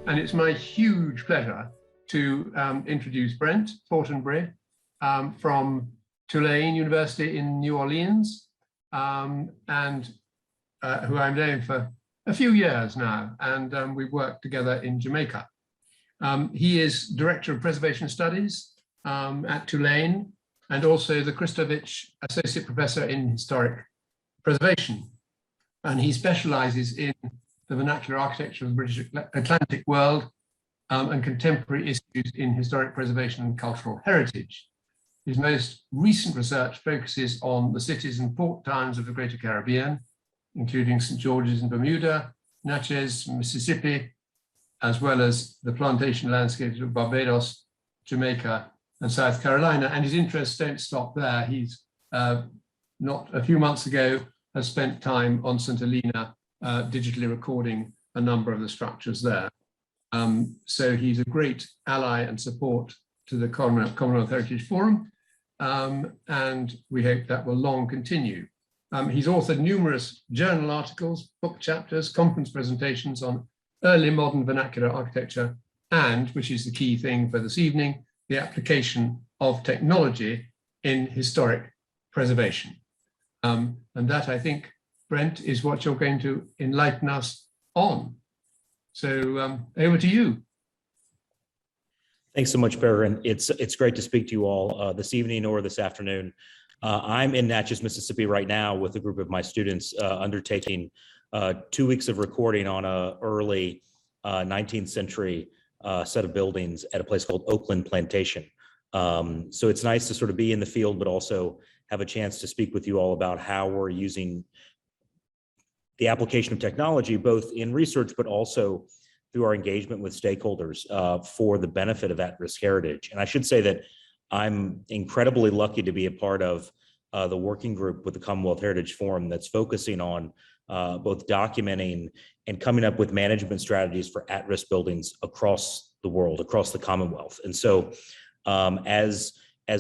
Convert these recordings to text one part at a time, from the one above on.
And it's my huge pleasure to introduce Brent Fortenbury from Tulane University in New Orleans, and who I've known for a few years now, and we've worked together in Jamaica. He is Director of Preservation Studies at Tulane, and also the Christovich Associate Professor in Historic Preservation. And he specializes in the vernacular architecture of the British Atlantic world and contemporary issues in historic preservation and cultural heritage. His most recent research focuses on the cities and port towns of the Greater Caribbean, including St. George's in Bermuda, Natchez, Mississippi, as well as the plantation landscapes of Barbados, Jamaica, and South Carolina. And his interests don't stop there. He's not a few months ago has spent time on St. Helena, digitally recording a number of the structures there. So he's a great ally and support to the Commonwealth Heritage Forum, and we hope that will long continue. He's authored numerous journal articles, book chapters, conference presentations on early modern vernacular architecture, and, which is the key thing for this evening, the application of technology in historic preservation. And that, I think, Brent, is what you're going to enlighten us on. So over to you. Thanks so much, Per, and it's great to speak to you all this evening or this afternoon. I'm in Natchez, Mississippi right now with a group of my students undertaking 2 weeks of recording on a early 19th century set of buildings at a place called Oakland Plantation. So it's nice to sort of be in the field, but also have a chance to speak with you all about how we're using the application of technology, both in research, but also through our engagement with stakeholders for the benefit of at-risk heritage. And I should say that I'm incredibly lucky to be a part of the working group with the Commonwealth Heritage Forum that's focusing on both documenting and coming up with management strategies for at-risk buildings across the world, across the Commonwealth. And so as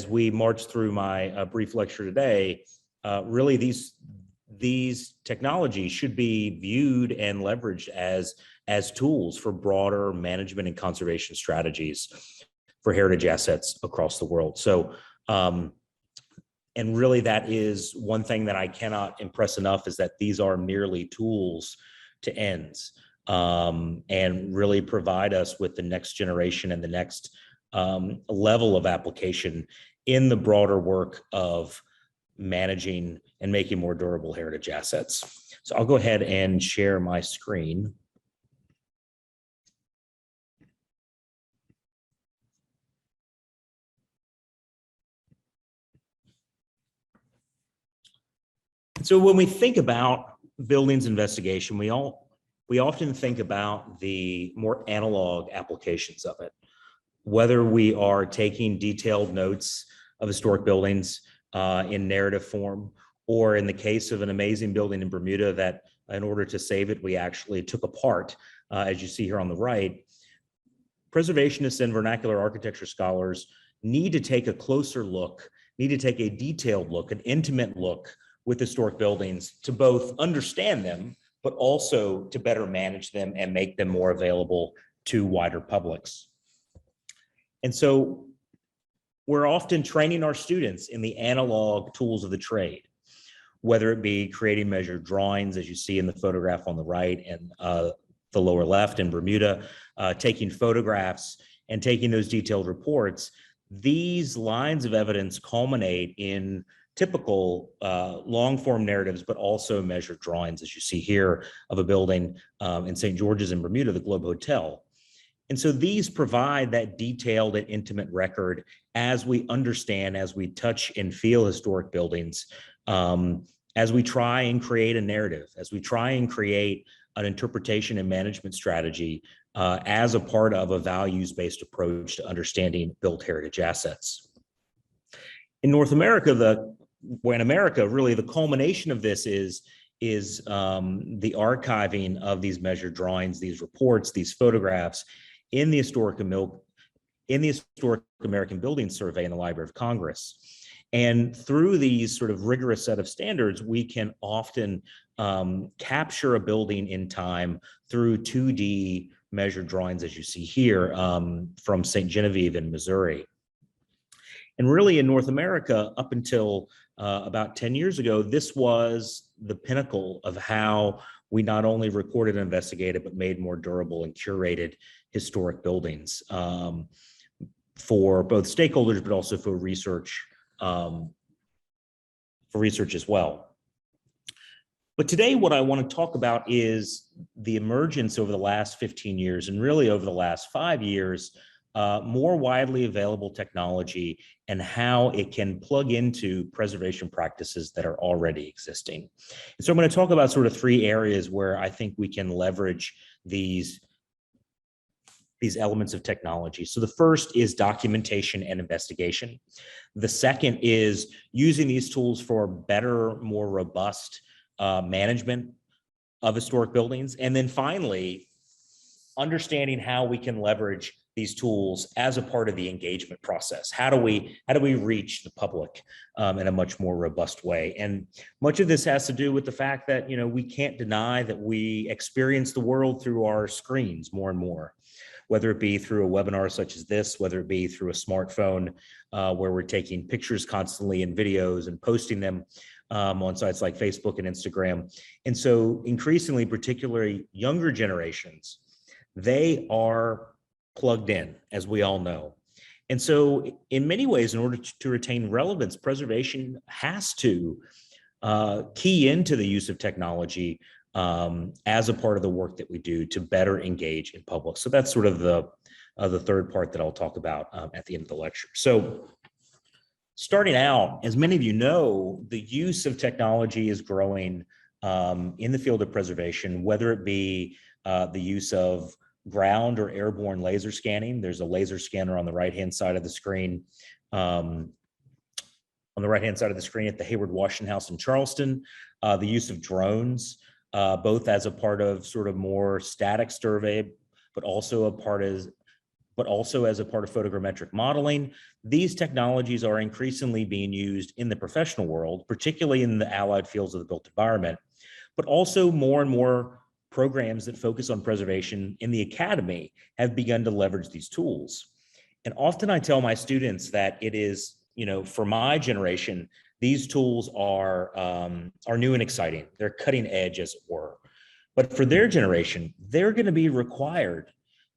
we march through my brief lecture today, really these technologies should be viewed and leveraged as tools for broader management and conservation strategies for heritage assets across the world. So, and really that is one thing that I cannot impress enough, is that these are merely tools to ends, and really provide us with the next generation and the next level of application in the broader work of managing and making more durable heritage assets. So I'll go ahead and share my screen. So when we think about buildings investigation, we often think about the more analog applications of it, whether we are taking detailed notes of historic buildings in narrative form, or in the case of an amazing building in Bermuda that in order to save it, we actually took apart, as you see here on the right. Preservationists and vernacular architecture scholars need to take a closer look, need to take a detailed look, an intimate look with historic buildings to both understand them, but also to better manage them and make them more available to wider publics. And so we're often training our students in the analog tools of the trade, whether it be creating measured drawings, as you see in the photograph on the right and the lower left in Bermuda, taking photographs and taking those detailed reports. These lines of evidence culminate in typical long form narratives, but also measured drawings, as you see here, of a building in St. George's in Bermuda, the Globe Hotel. And so these provide that detailed and intimate record as we understand, as we touch and feel historic buildings, as we try and create a narrative, as we try and create an interpretation and management strategy as a part of a values-based approach to understanding built heritage assets. In North America, really the culmination of this is the archiving of these measured drawings, these reports, these photographs in the Historic American Building Survey in the Library of Congress. And through these sort of rigorous set of standards, we can often capture a building in time through 2D measured drawings, as you see here, from St. Genevieve in Missouri. And really in North America, up until about 10 years ago, this was the pinnacle of how we not only recorded and investigated, but made more durable and curated historic buildings for both stakeholders, but also for research as well. But today, what I want to talk about is the emergence over the last 15 years and really over the last 5 years, more widely available technology and how it can plug into preservation practices that are already existing. And so I'm going to talk about sort of 3 areas where I think we can leverage these elements of technology. So the first is documentation and investigation. The second is using these tools for better, more robust management of historic buildings. And then finally, understanding how we can leverage these tools as a part of the engagement process. How do we reach the public in a much more robust way? And much of this has to do with the fact that, you know, we can't deny that we experience the world through our screens more and more, whether it be through a webinar such as this, whether it be through a smartphone where we're taking pictures constantly and videos and posting them on sites like Facebook and Instagram. And so increasingly, particularly younger generations, they are plugged in, as we all know. And so in many ways, in order to retain relevance, preservation has to key into the use of technology as a part of the work that we do to better engage in public. So that's sort of the third part that I'll talk about at the end of the lecture. So starting out, as many of you know, the use of technology is growing in the field of preservation, whether it be the use of ground or airborne laser scanning. There's a laser scanner on the right-hand side of the screen. On the right-hand side of the screen at the Hayward Washington House in Charleston, the use of drones, both as a part of sort of more static survey, but also as a part of photogrammetric modeling. These technologies are increasingly being used in the professional world, particularly in the allied fields of the built environment, but also more and more programs that focus on preservation in the academy have begun to leverage these tools. And often I tell my students that it is, you know, for my generation, these tools are new and exciting. They're cutting edge, as it were. But for their generation, they're going to be required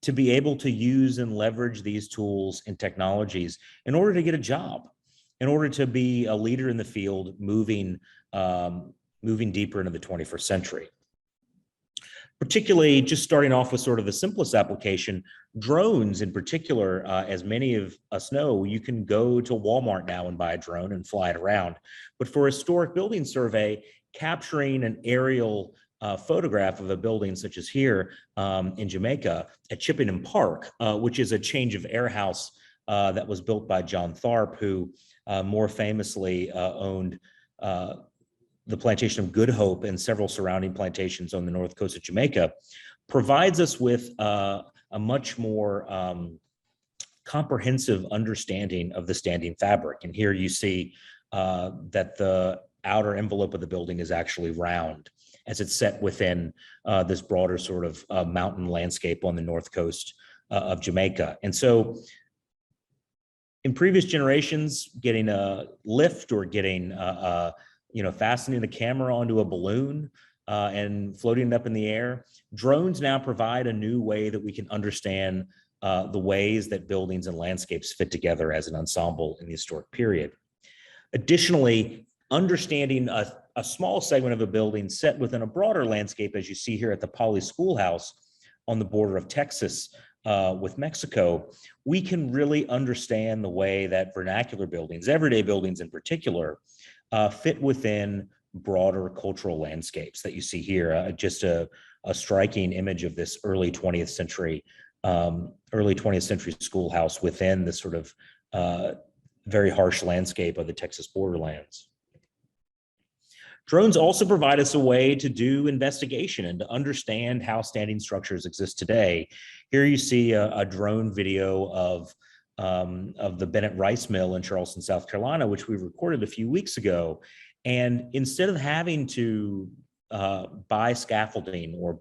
to be able to use and leverage these tools and technologies in order to get a job, in order to be a leader in the field, moving deeper into the 21st century. Particularly, just starting off with sort of the simplest application, drones in particular, as many of us know, you can go to Walmart now and buy a drone and fly it around. But for a historic building survey, capturing an aerial photograph of a building such as here in Jamaica at Chippenden Park, which is a change of air house that was built by John Tharp, who more famously owned the plantation of Good Hope and several surrounding plantations on the north coast of Jamaica, provides us with a much more comprehensive understanding of the standing fabric. And here you see that the outer envelope of the building is actually round as it's set within this broader sort of mountain landscape on the north coast of Jamaica. And so in previous generations, getting a lift or getting fastening the camera onto a balloon and floating it up in the air, drones now provide a new way that we can understand the ways that buildings and landscapes fit together as an ensemble in the historic period. Additionally, understanding a small segment of a building set within a broader landscape, as you see here at the Poly Schoolhouse on the border of Texas with Mexico, we can really understand the way that vernacular buildings, everyday buildings in particular, fit within broader cultural landscapes that you see here. Just a striking image of this early 20th century schoolhouse within this sort of very harsh landscape of the Texas borderlands. Drones also provide us a way to do investigation and to understand how standing structures exist today. Here you see a drone video of the Bennett Rice Mill in Charleston, South Carolina, which we recorded a few weeks ago. And instead of having to buy scaffolding or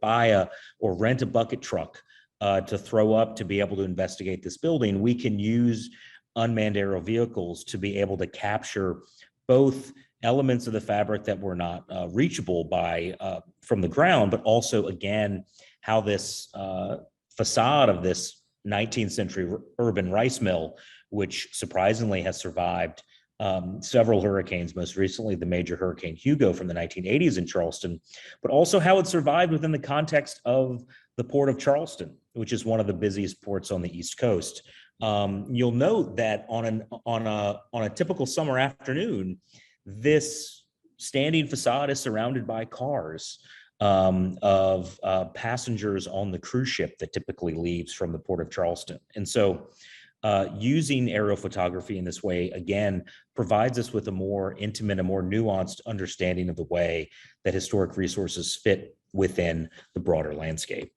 or rent a bucket truck to throw up to be able to investigate this building, we can use unmanned aerial vehicles to be able to capture both elements of the fabric that were not reachable by from the ground, but also, again, how this facade of this 19th century urban rice mill, which surprisingly has survived several hurricanes, most recently the major Hurricane Hugo from the 1980s in Charleston, but also how it survived within the context of the Port of Charleston, which is one of the busiest ports on the East Coast. You'll note that on a typical summer afternoon, this standing facade is surrounded by cars of passengers on the cruise ship that typically leaves from the Port of Charleston. And so using aerial photography in this way, again, provides us with a more intimate, a more nuanced understanding of the way that historic resources fit within the broader landscape.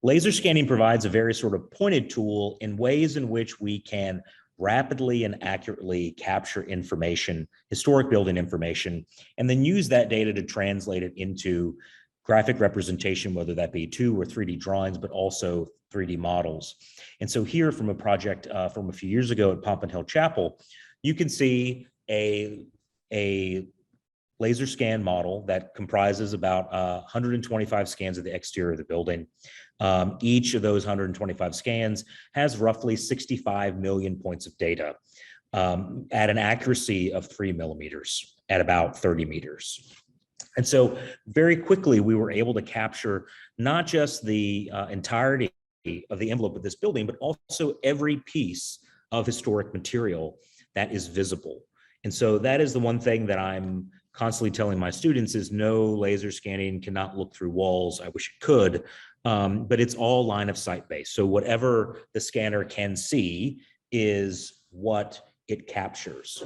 Laser scanning provides a very sort of pointed tool in ways in which we can rapidly and accurately capture information, historic building information, and then use that data to translate it into graphic representation, whether that be 2 or 3D drawings, but also 3D models. And so here, from a project from a few years ago at Untitled Chapel, you can see a laser scan model that comprises about 125 scans of the exterior of the building. Each of those 125 scans has roughly 65 million points of data at an accuracy of 3 millimeters at about 30 meters. And so very quickly, we were able to capture not just the entirety of the envelope of this building, but also every piece of historic material that is visible. And so that is the one thing that I'm constantly telling my students is no, laser scanning cannot look through walls. I wish it could, but it's all line of sight based. So whatever the scanner can see is what it captures.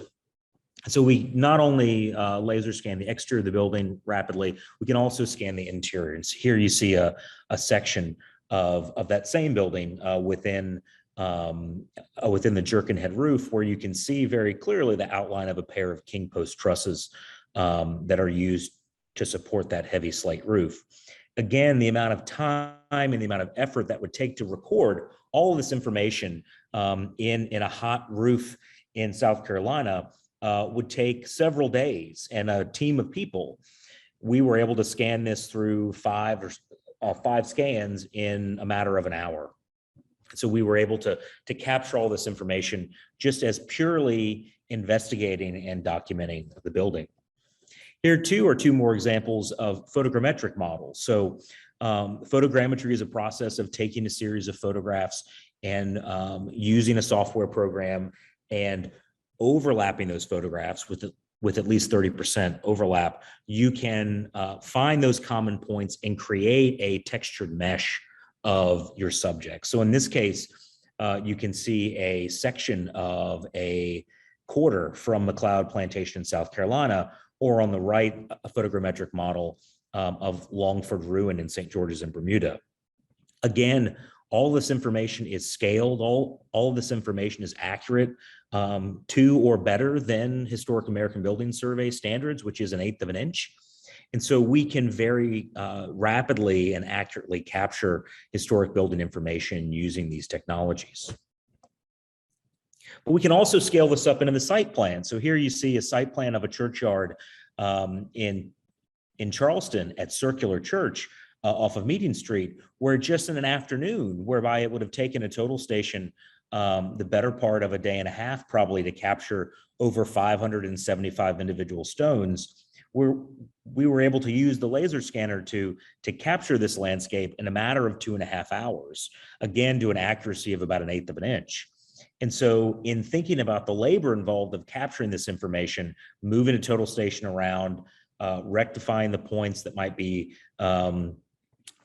So we not only laser scan the exterior of the building rapidly, we can also scan the interior. And so here you see a section of that same building within the jerkin head roof, where you can see very clearly the outline of a pair of king post trusses that are used to support that heavy slate roof. Again, the amount of time and the amount of effort that would take to record all of this information in a hot roof in South Carolina would take several days and a team of people. We were able to scan this through five scans in a matter of an hour. So we were able to capture all this information just as purely investigating and documenting the building. Here too are 2 more examples of photogrammetric models. So photogrammetry is a process of taking a series of photographs and using a software program and overlapping those photographs with at least 30% overlap. You can find those common points and create a textured mesh of your subject. So in this case, you can see a section of a quarter from McLeod Plantation in South Carolina, or on the right, a photogrammetric model of Longford Ruin in St. George's in Bermuda. Again, all this information is scaled, all of this information is accurate to or better than Historic American Building Survey standards, which is 1/8 of an inch. And so we can very rapidly and accurately capture historic building information using these technologies. But we can also scale this up into the site plan. So here you see a site plan of a churchyard in Charleston at Circular Church off of Meeting Street, where just in an afternoon, whereby it would have taken a total station the better part of a day and a half probably to capture over 575 individual stones, we were able to use the laser scanner to capture this landscape in a matter of 2.5 hours, again, to an accuracy of about 1/8 of an inch. And so in thinking about the labor involved of capturing this information, moving a total station around, rectifying the points that might be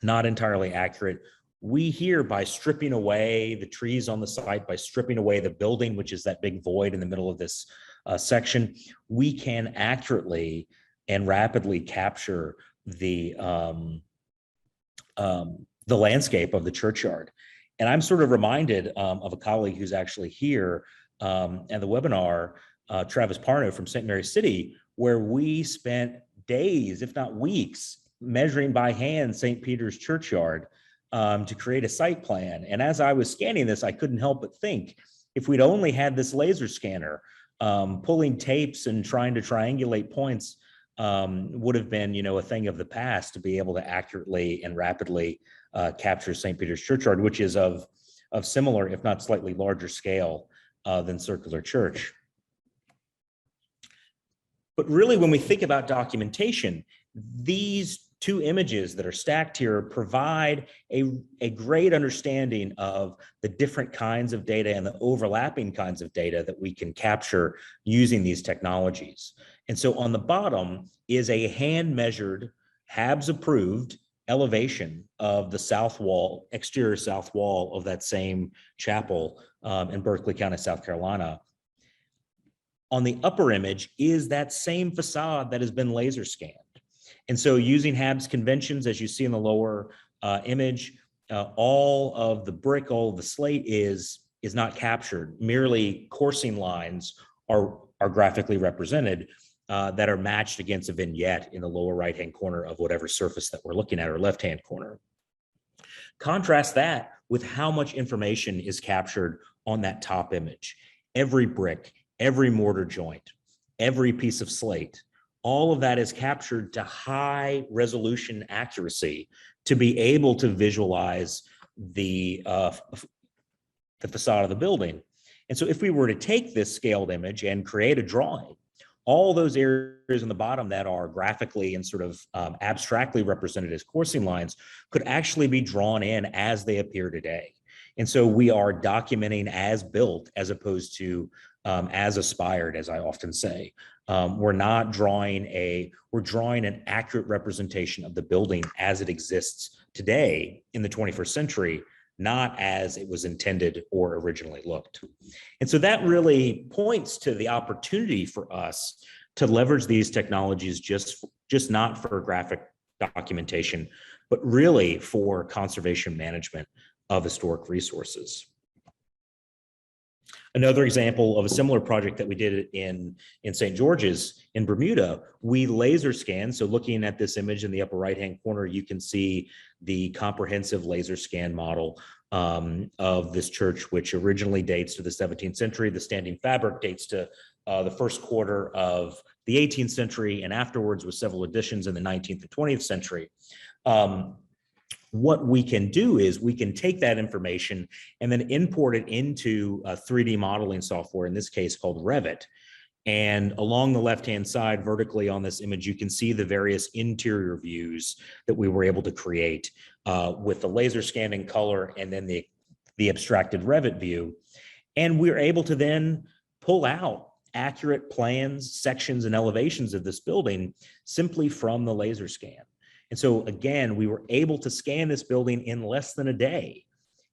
not entirely accurate, we here, by stripping away the trees on the site, by stripping away the building, which is that big void in the middle of this section, we can accurately and rapidly capture the landscape of the churchyard. And I'm sort of reminded of a colleague who's actually here at the webinar, Travis Parno from St. Mary City, where we spent days, if not weeks, measuring by hand St. Peter's churchyard to create a site plan. And as I was scanning this, I couldn't help but think, if we'd only had this laser scanner, pulling tapes and trying to triangulate points would have been, a thing of the past to be able to accurately and rapidly capture St. Peter's churchyard, which is of similar, if not slightly larger scale than Circular Church. But really, when we think about documentation, these two images that are stacked here provide a great understanding of the different kinds of data and the overlapping kinds of data that we can capture using these technologies. And so on the bottom is a hand-measured, HABS-approved elevation of the south wall, exterior south wall of that same chapel in Berkeley County, South Carolina. On the upper image is that same facade that has been laser scanned. And so using HABS conventions, as you see in the lower image, all of the brick, all of the slate is not captured. Merely coursing lines are graphically represented that are matched against a vignette in the lower right-hand corner of whatever surface that we're looking at, or left-hand corner. Contrast that with how much information is captured on that top image. Every brick, every mortar joint, every piece of slate, all of that is captured to high resolution accuracy to be able to visualize the facade of the building. And so if we were to take this scaled image and create a drawing, all those areas in the bottom that are graphically and sort of abstractly represented as coursing lines could actually be drawn in as they appear today. And so we are documenting as built as opposed to as aspired, as I often say. We're drawing an accurate representation of the building as it exists today in the 21st century, not as it was intended or originally looked. And so that really points to the opportunity for us to leverage these technologies just not for graphic documentation, but really for conservation management of historic resources. Another example of a similar project that we did in St. George's in Bermuda, we laser scanned. So looking at this image in the upper right-hand corner, you can see the comprehensive laser scan model of this church, which originally dates to the 17th century. The standing fabric dates to the first quarter of the 18th century, and afterwards with several additions in the 19th and 20th century. What we can do is we can take that information and then import it into a 3D modeling software, in this case called Revit. And along the left-hand side, vertically on this image, you can see the various interior views that we were able to create with the laser scanning color and then the abstracted Revit view. And we're able to then pull out accurate plans, sections, and elevations of this building simply from the laser scan. And so again, we were able to scan this building in less than a day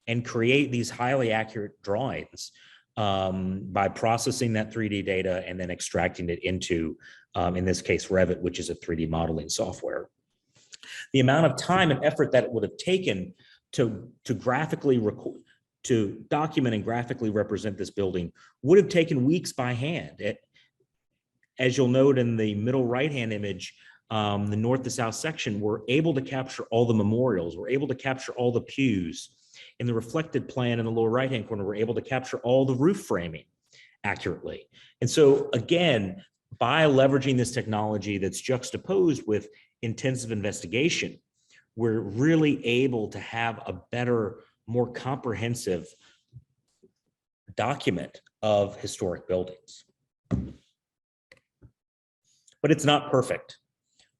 and create these highly accurate drawings by processing that 3D data and then extracting it into, in this case, Revit, which is a 3D modeling software. The amount of time and effort that it would have taken to graphically record, to document and graphically represent this building would have taken weeks by hand. As you'll note in the middle right-hand image, the north to south section, we're able to capture all the memorials. We're able to capture all the pews. In the reflected plan in the lower right-hand corner, we're able to capture all the roof framing accurately. And so again, by leveraging this technology that's juxtaposed with intensive investigation, we're really able to have a better, more comprehensive document of historic buildings. But it's not perfect.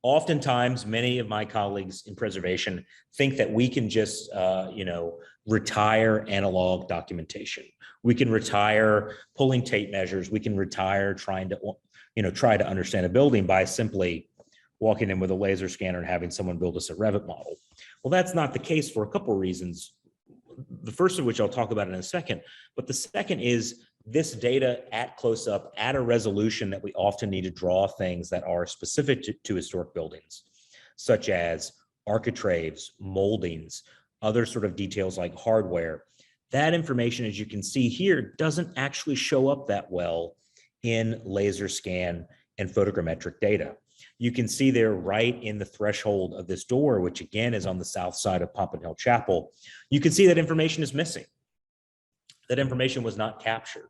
Oftentimes, many of my colleagues in preservation think that we can just, retire analog documentation. We can retire pulling tape measures. We can retire trying to, try to understand a building by simply walking in with a laser scanner and having someone build us a Revit model. Well, that's not the case for a couple of reasons. The first of which I'll talk about in a second, but the second is this data at close up at a resolution that we often need to draw things that are specific to historic buildings, such as architraves, moldings, other sort of details like hardware. That information, as you can see here, doesn't actually show up that well in laser scan and photogrammetric data. You can see there right in the threshold of this door, which again is on the south side of Pompano Hill Chapel, you can see that information is missing. That information was not captured.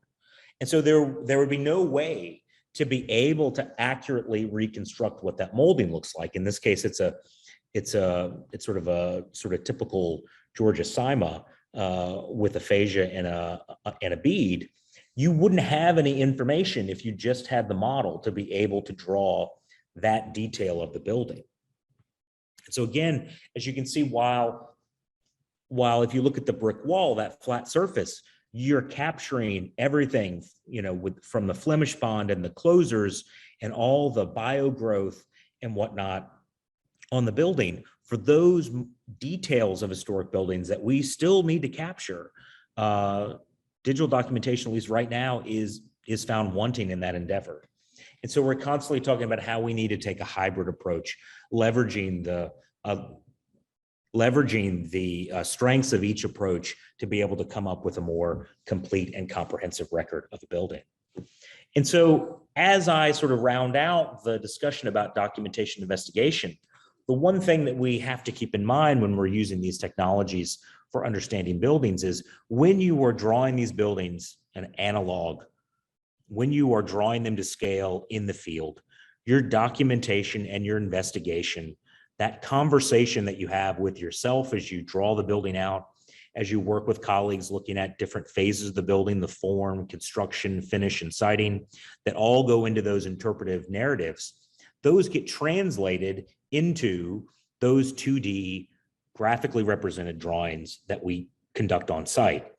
And so there would be no way to be able to accurately reconstruct what that molding looks like. In this case, it's sort of typical Georgia Sima with aphasia and a bead. You wouldn't have any information if you just had the model to be able to draw that detail of the building. And so again, as you can see, while if you look at the brick wall, that flat surface, you're capturing everything, from the Flemish bond and the closers and all the bio growth and whatnot on the building. For those details of historic buildings that we still need to capture, digital documentation, at least right now, is found wanting in that endeavor. And so we're constantly talking about how we need to take a hybrid approach, leveraging the strengths of each approach to be able to come up with a more complete and comprehensive record of the building. And so as I sort of round out the discussion about documentation investigation, the one thing that we have to keep in mind when we're using these technologies for understanding buildings is when you are drawing these buildings in analog, when you are drawing them to scale in the field, your documentation and your investigation, that conversation that you have with yourself as you draw the building out, as you work with colleagues looking at different phases of the building, the form, construction, finish, and siding, that all go into those interpretive narratives, those get translated into those 2D graphically represented drawings that we conduct on site.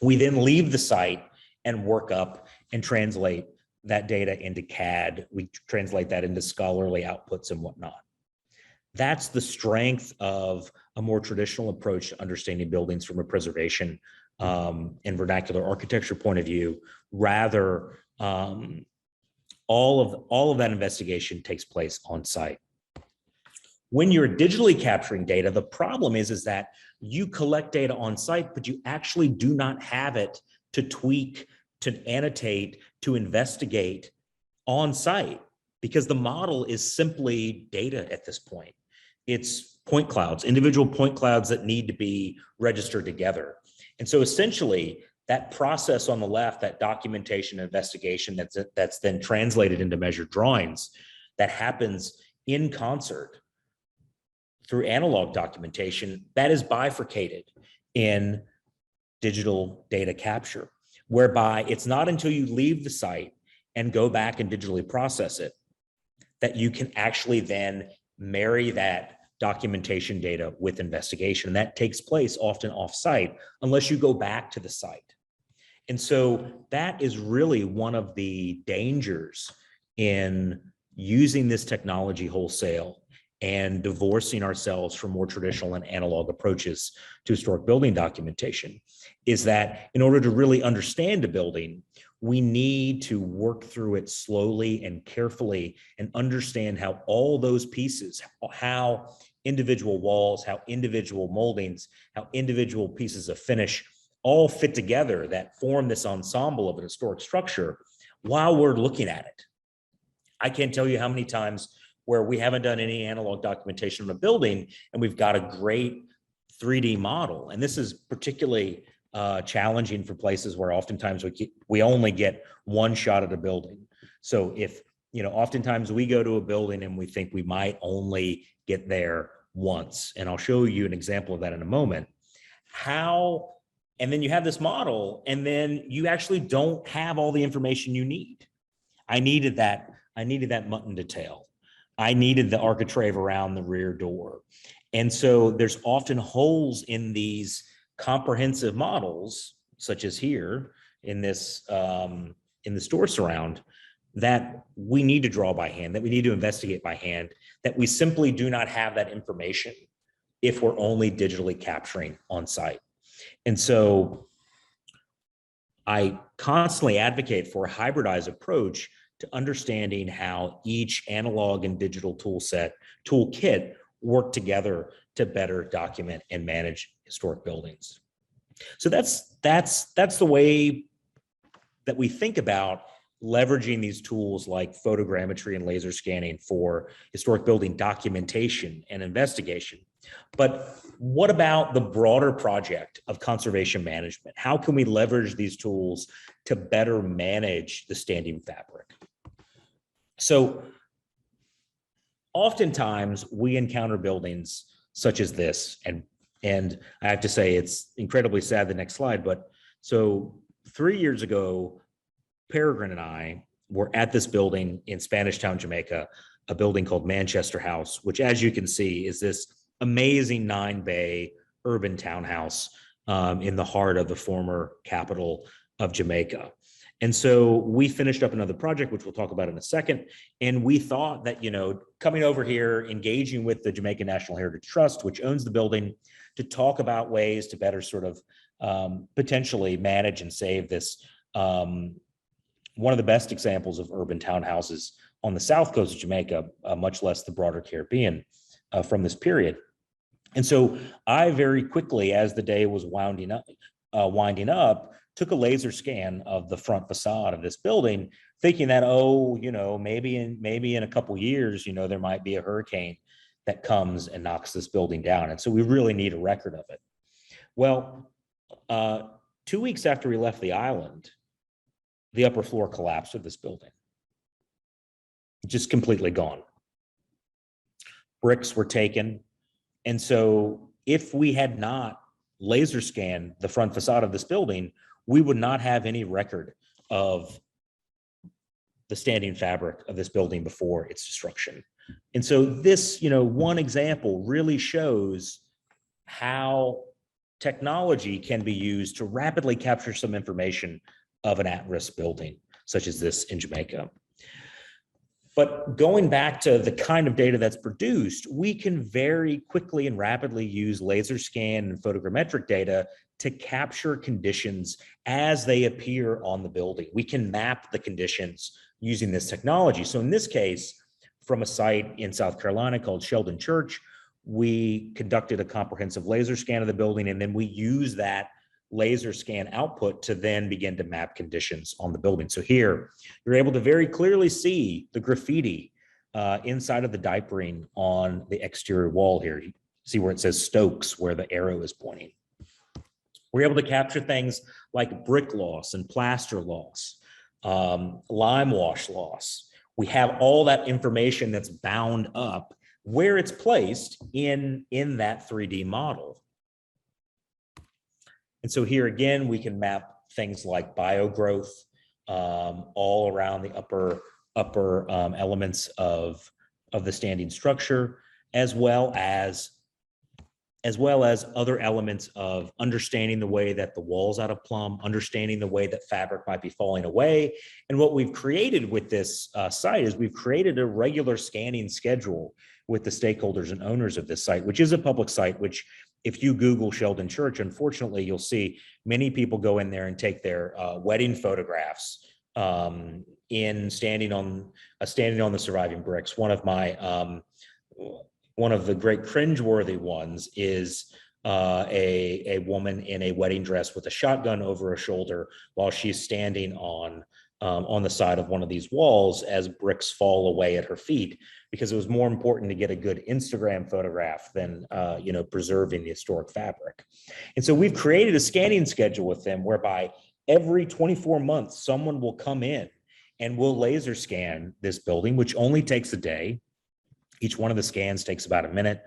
We then leave the site and work up and translate that data into CAD. We translate that into scholarly outputs and whatnot. That's the strength of a more traditional approach to understanding buildings from a preservation and vernacular architecture point of view. Rather, all of that investigation takes place on site. When you're digitally capturing data, the problem is that you collect data on site, but you actually do not have it to tweak, to annotate, to investigate on site, because the model is simply data at this point. It's point clouds, individual point clouds that need to be registered together. And so essentially that process on the left, that documentation investigation that's then translated into measured drawings, that happens in concert through analog documentation, that is bifurcated in digital data capture, whereby it's not until you leave the site and go back and digitally process it that you can actually then marry that documentation data with investigation. And that takes place often off-site unless you go back to the site. And so that is really one of the dangers in using this technology wholesale and divorcing ourselves from more traditional and analog approaches to historic building documentation, is that in order to really understand a building, we need to work through it slowly and carefully and understand how all those pieces, how individual walls, how individual moldings, how individual pieces of finish all fit together that form this ensemble of an historic structure while we're looking at it. I can't tell you how many times where we haven't done any analog documentation on a building and we've got a great 3D model. And this is particularly challenging for places where oftentimes we only get one shot at a building. So if, oftentimes we go to a building and we think we might only get there once, and I'll show you an example of that in a moment, and then you have this model and then you actually don't have all the information you need. I needed that mutton detail. I needed the architrave around the rear door. And so there's often holes in these comprehensive models, such as here in this door surround, that we need to draw by hand, that we need to investigate by hand, that we simply do not have that information if we're only digitally capturing on site. And so I constantly advocate for a hybridized approach to understanding how each analog and digital toolkit work together to better document and manage historic buildings. So that's the way that we think about leveraging these tools like photogrammetry and laser scanning for historic building documentation and investigation. But what about the broader project of conservation management? How can we leverage these tools to better manage the standing fabric? So oftentimes we encounter buildings such as this, and I have to say it's incredibly sad, the next slide, but so 3 years ago, Peregrine and I were at this building in Spanish Town, Jamaica, a building called Manchester House, which, as you can see, is this amazing 9-bay urban townhouse in the heart of the former capital of Jamaica. And so we finished up another project, which we'll talk about in a second. And we thought that, you know, coming over here, engaging with the Jamaica National Heritage Trust, which owns the building, to talk about ways to better sort of potentially manage and save this one of the best examples of urban townhouses on the south coast of Jamaica, much less the broader Caribbean from this period. And so I very quickly, as the day was winding up, took a laser scan of the front facade of this building, thinking that, oh, you know, maybe in a couple of years, you know, there might be a hurricane that comes and knocks this building down. And so we really need a record of it. Well, 2 weeks after we left the island, the upper floor collapsed of this building, just completely gone. Bricks were taken. And so if we had not laser scanned the front facade of this building, we would not have any record of the standing fabric of this building before its destruction. And so this, you know, one example really shows how technology can be used to rapidly capture some information of an at-risk building, such as this in Jamaica. But going back to the kind of data that's produced, we can very quickly and rapidly use laser scan and photogrammetric data to capture conditions as they appear on the building. We can map the conditions using this technology. So in this case, from a site in South Carolina called Sheldon Church, we conducted a comprehensive laser scan of the building, and then we use that laser scan output to then begin to map conditions on the building. So here, you're able to very clearly see the graffiti inside of the diapering on the exterior wall here. You see where it says Stokes, where the arrow is pointing. We're able to capture things like brick loss and plaster loss, lime wash loss. We have all that information that's bound up where it's placed in that 3D model. And so here again, we can map things like biogrowth all around the upper elements of the standing structure, as well as other elements of understanding the way that the wall's out of plumb, understanding the way that fabric might be falling away. And what we've created with this site is we've created a regular scanning schedule with the stakeholders and owners of this site, which is a public site, which if you Google Sheldon Church, unfortunately, you'll see many people go in there and take their wedding photographs in standing on the surviving bricks. One of the great cringeworthy ones is a woman in a wedding dress with a shotgun over her shoulder while she's standing on the side of one of these walls as bricks fall away at her feet, because it was more important to get a good Instagram photograph than preserving the historic fabric. And so we've created a scanning schedule with them whereby every 24 months, someone will come in and we'll laser scan this building, which only takes a day. Each one of the scans takes about a minute.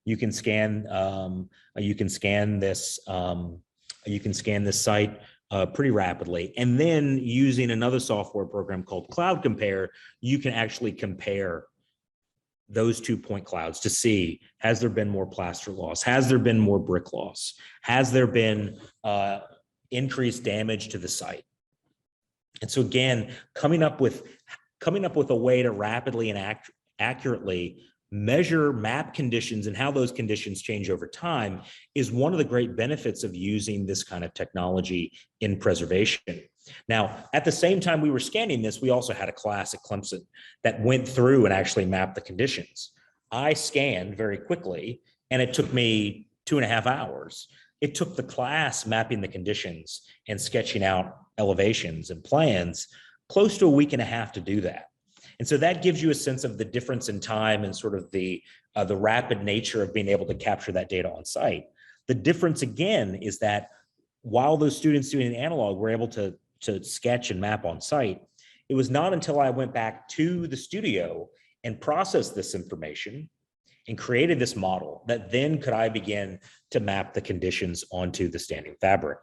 You can scan this site pretty rapidly. And then using another software program called Cloud Compare, you can actually compare those 2 point clouds to see, has there been more plaster loss? Has there been more brick loss? Has there been increased damage to the site? And so again, coming up with a way to rapidly and accurately measure map conditions and how those conditions change over time is one of the great benefits of using this kind of technology in preservation. Now, at the same time we were scanning this, we also had a class at Clemson that went through and actually mapped the conditions. I scanned very quickly, and it took me 2.5 hours. It took the class mapping the conditions and sketching out elevations and plans close to a week and a half to do that. And so that gives you a sense of the difference in time and sort of the rapid nature of being able to capture that data on site. The difference again is that while those students doing analog were able to sketch and map on site, it was not until I went back to the studio and processed this information and created this model that then could I begin to map the conditions onto the standing fabric.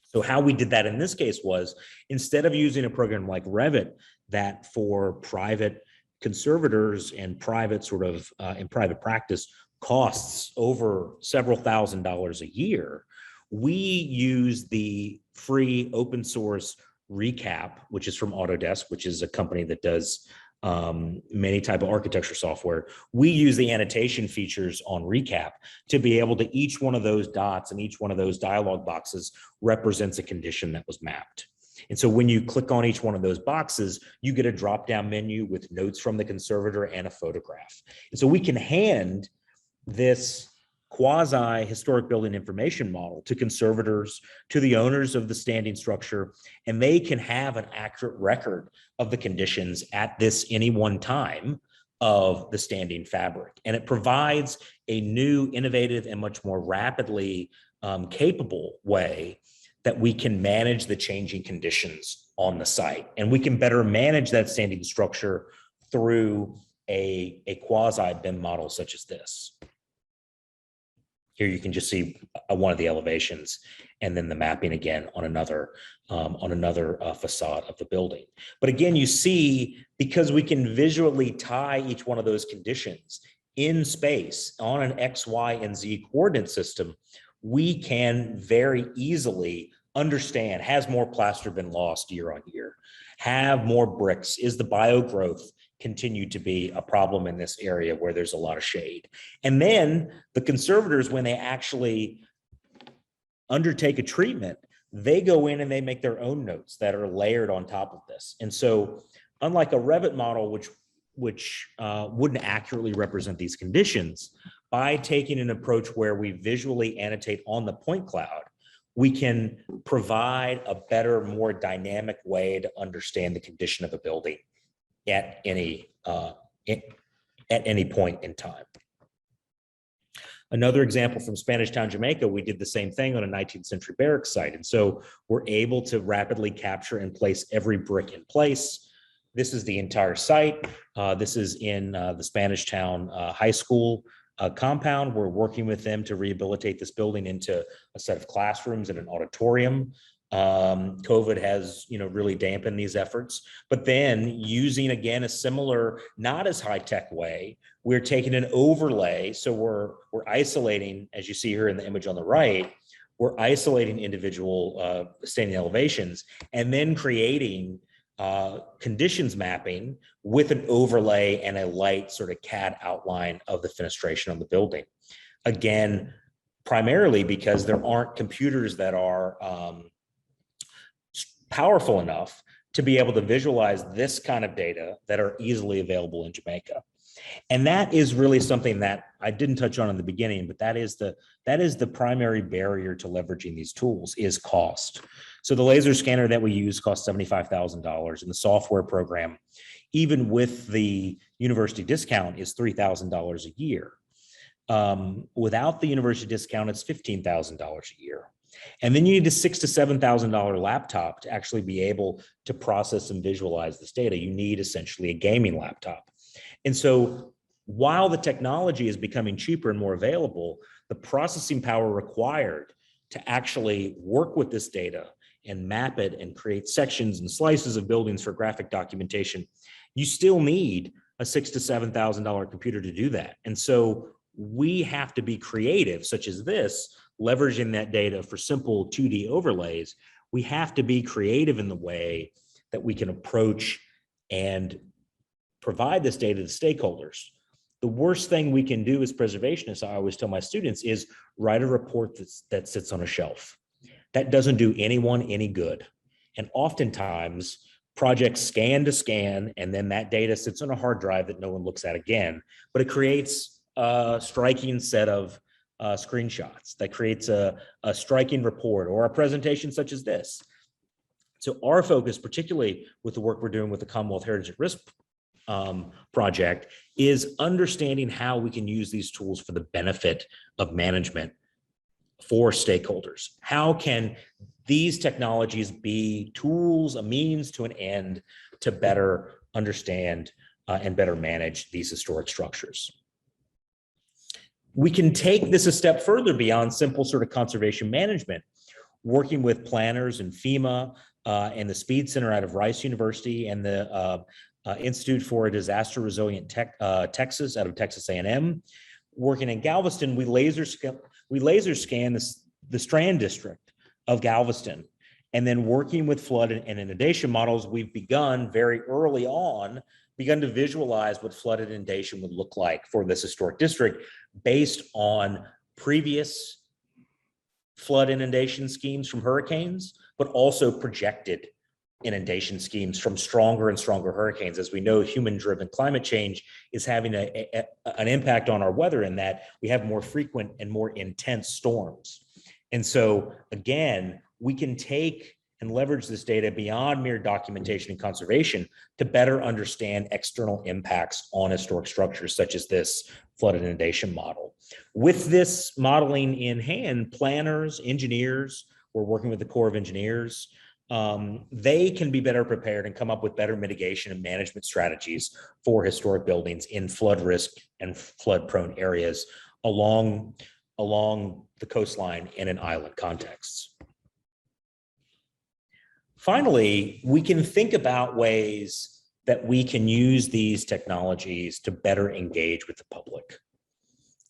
So how we did that in this case was, instead of using a program like Revit that for private conservators and private sort of in private practice costs over several $1,000s a year, we use the free open source Recap, which is from Autodesk, which is a company that does many type of architecture software. We use the annotation features on Recap to be able to, each one of those dots and each one of those dialog boxes represents a condition that was mapped. And so when you click on each one of those boxes, you get a drop-down menu with notes from the conservator and a photograph. And so we can hand this quasi-historic building information model to conservators, to the owners of the standing structure, and they can have an accurate record of the conditions at this any one time of the standing fabric. And it provides a new, innovative, and much more rapidly capable way that we can manage the changing conditions on the site. And we can better manage that standing structure through a quasi-BIM model such as this. Here you can just see one of the elevations and then the mapping again on another facade of the building. But again, you see, because we can visually tie each one of those conditions in space on an X, Y, and Z coordinate system, we can very easily understand, has more plaster been lost year on year? Have more bricks? Is the biogrowth continue to be a problem in this area where there's a lot of shade? And then the conservators, when they actually undertake a treatment, they go in and they make their own notes that are layered on top of this. And so unlike a Revit model, which wouldn't accurately represent these conditions, by taking an approach where we visually annotate on the point cloud, we can provide a better, more dynamic way to understand the condition of a building at any point in time. Another example from Spanish Town, Jamaica, we did the same thing on a 19th century barracks site. And so we're able to rapidly capture and place every brick in place. This is the entire site. This is in the Spanish Town High School compound. We're working with them to rehabilitate this building into a set of classrooms and an auditorium. COVID has, really dampened these efforts, but then using again a similar, not as high-tech way, we're taking an overlay. So we're isolating, as you see here in the image on the right, we're isolating individual standing elevations and then creating conditions mapping with an overlay and a light sort of CAD outline of the fenestration of the building. Again, primarily because there aren't computers that are powerful enough to be able to visualize this kind of data that are easily available in Jamaica. And that is really something that I didn't touch on in the beginning, but that is the primary barrier to leveraging these tools is cost. So the laser scanner that we use costs $75,000, and the software program, even with the university discount, is $3,000 a year. Without the university discount, it's $15,000 a year. And then you need a $6,000 to $7,000 laptop to actually be able to process and visualize this data. You need essentially a gaming laptop. And so while the technology is becoming cheaper and more available, the processing power required to actually work with this data and map it and create sections and slices of buildings for graphic documentation, you still need a $6,000 to $7,000 computer to do that. And so we have to be creative, such as this, leveraging that data for simple 2D overlays. We have to be creative in the way that we can approach and provide this data to stakeholders. The worst thing we can do as preservationists, I always tell my students, is write a report that sits on a shelf. That doesn't do anyone any good. And oftentimes projects scan to scan, and then that data sits on a hard drive that no one looks at again, but it creates a striking set of screenshots that creates a striking report or a presentation such as this. So our focus, particularly with the work we're doing with the Commonwealth Heritage at Risk project, is understanding how we can use these tools for the benefit of management for stakeholders. How can these technologies be tools, a means to an end to better understand and better manage these historic structures? We can take this a step further beyond simple sort of conservation management, working with planners and FEMA and the Speed Center out of Rice University and the Institute for Disaster Resilient Texas out of Texas A&M. Working in Galveston, we laser scan the Strand district of Galveston. And then working with flood and inundation models, we've begun very early on, to visualize what flood and inundation would look like for this historic district based on previous flood inundation schemes from hurricanes, but also projected inundation schemes from stronger and stronger hurricanes. As we know, human-driven climate change is having an impact on our weather in that we have more frequent and more intense storms. And so, again, we can take and leverage this data beyond mere documentation and conservation to better understand external impacts on historic structures, such as this flood and inundation model. With this modeling in hand, planners, engineers, we're working with the Corps of Engineers, they can be better prepared and come up with better mitigation and management strategies for historic buildings in flood risk and flood prone areas along the coastline and in island contexts. Finally, we can think about ways that we can use these technologies to better engage with the public.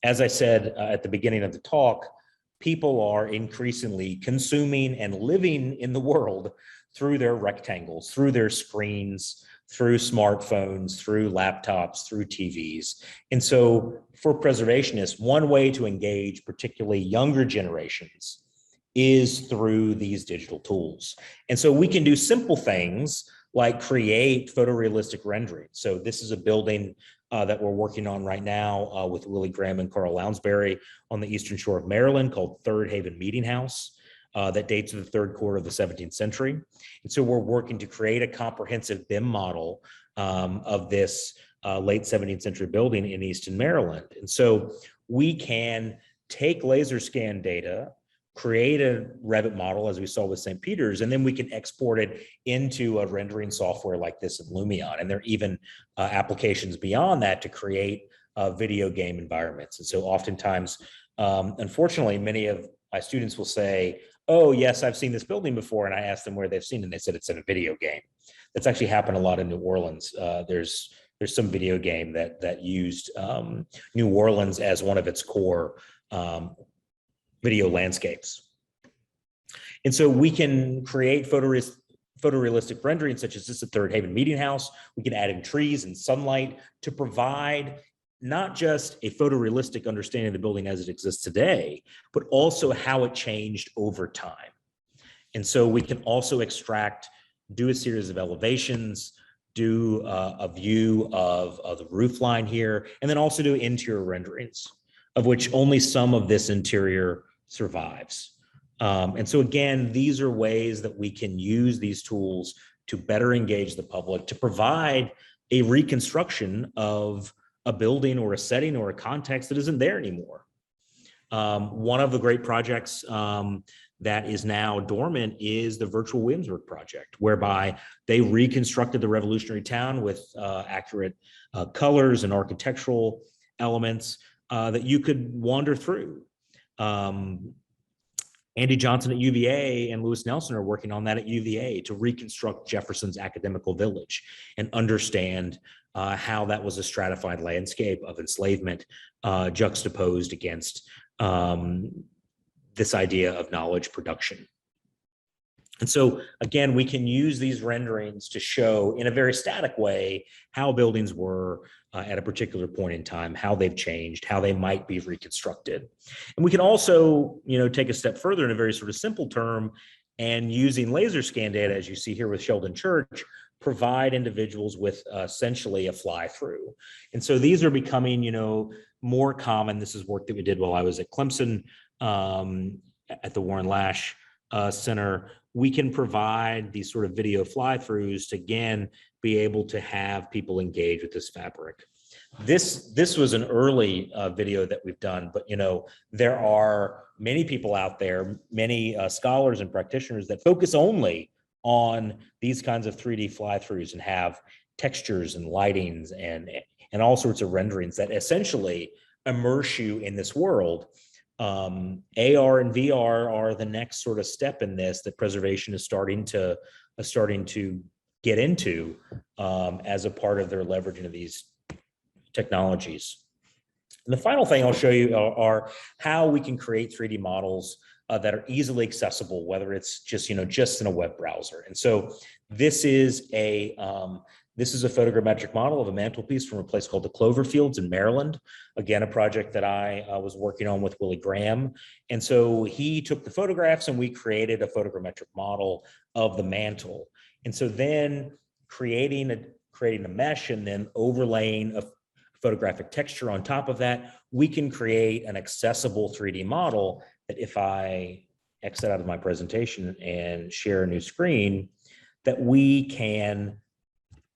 As I said at the beginning of the talk, people are increasingly consuming and living in the world through their rectangles, through their screens, through smartphones, through laptops, through TVs. And so for preservationists, one way to engage particularly younger generations is through these digital tools. And so we can do simple things like create photorealistic renderings. So this is a building that we're working on right now with Willie Graham and Carl Lounsbury on the eastern shore of Maryland called Third Haven Meeting House that dates to the third quarter of the 17th century. And so we're working to create a comprehensive BIM model of this late 17th century building in Easton, Maryland. And so we can take laser scan data, create a Revit model as we saw with St. Peter's, and then we can export it into a rendering software like this in Lumion. And there are even applications beyond that to create video game environments. And so oftentimes, unfortunately, many of my students will say, oh, yes, I've seen this building before. And I asked them where they've seen it, and they said it's in a video game. That's actually happened a lot in New Orleans. There's some video game that used New Orleans as one of its core video landscapes. And so we can create photorealistic renderings such as this at Third Haven Meeting House. We can add in trees and sunlight to provide not just a photorealistic understanding of the building as it exists today, but also how it changed over time. And so we can also do a series of elevations, do a view of the roof line here, and then also do interior renderings, of which only some of this interior survives. And so again, these are ways that we can use these tools to better engage the public, to provide a reconstruction of a building or a setting or a context that isn't there anymore. One of the great projects that is now dormant is the virtual Williamsburg project, whereby they reconstructed the revolutionary town with accurate colors and architectural elements that you could wander through. Andy Johnson at UVA and Lewis Nelson are working on that at UVA to reconstruct Jefferson's academical village and understand how that was a stratified landscape of enslavement juxtaposed against this idea of knowledge production. And so, again, we can use these renderings to show in a very static way how buildings were at a particular point in time, how they've changed, how they might be reconstructed. And we can also, take a step further in a very sort of simple term and using laser scan data, as you see here with Sheldon Church, provide individuals with essentially a fly through. And so these are becoming, more common. This is work that we did while I was at Clemson at the Warren Lash Center. we can provide these sort of video fly-throughs to, again, be able to have people engage with this fabric. This was an early video that we've done, but there are many people out there, many scholars and practitioners that focus only on these kinds of 3D fly-throughs and have textures and lightings and all sorts of renderings that essentially immerse you in this world. AR and VR are the next sort of step in this that preservation is starting to get into as a part of their leveraging of these technologies. And the final thing I'll show you are how we can create 3D models that are easily accessible, whether it's just in a web browser. And so this is a photogrammetric model of a mantelpiece from a place called the Cloverfields in Maryland. Again, a project that I was working on with Willie Graham. And so he took the photographs and we created a photogrammetric model of the mantle. And so then creating a mesh and then overlaying a photographic texture on top of that, we can create an accessible 3D model that if I exit out of my presentation and share a new screen, that we can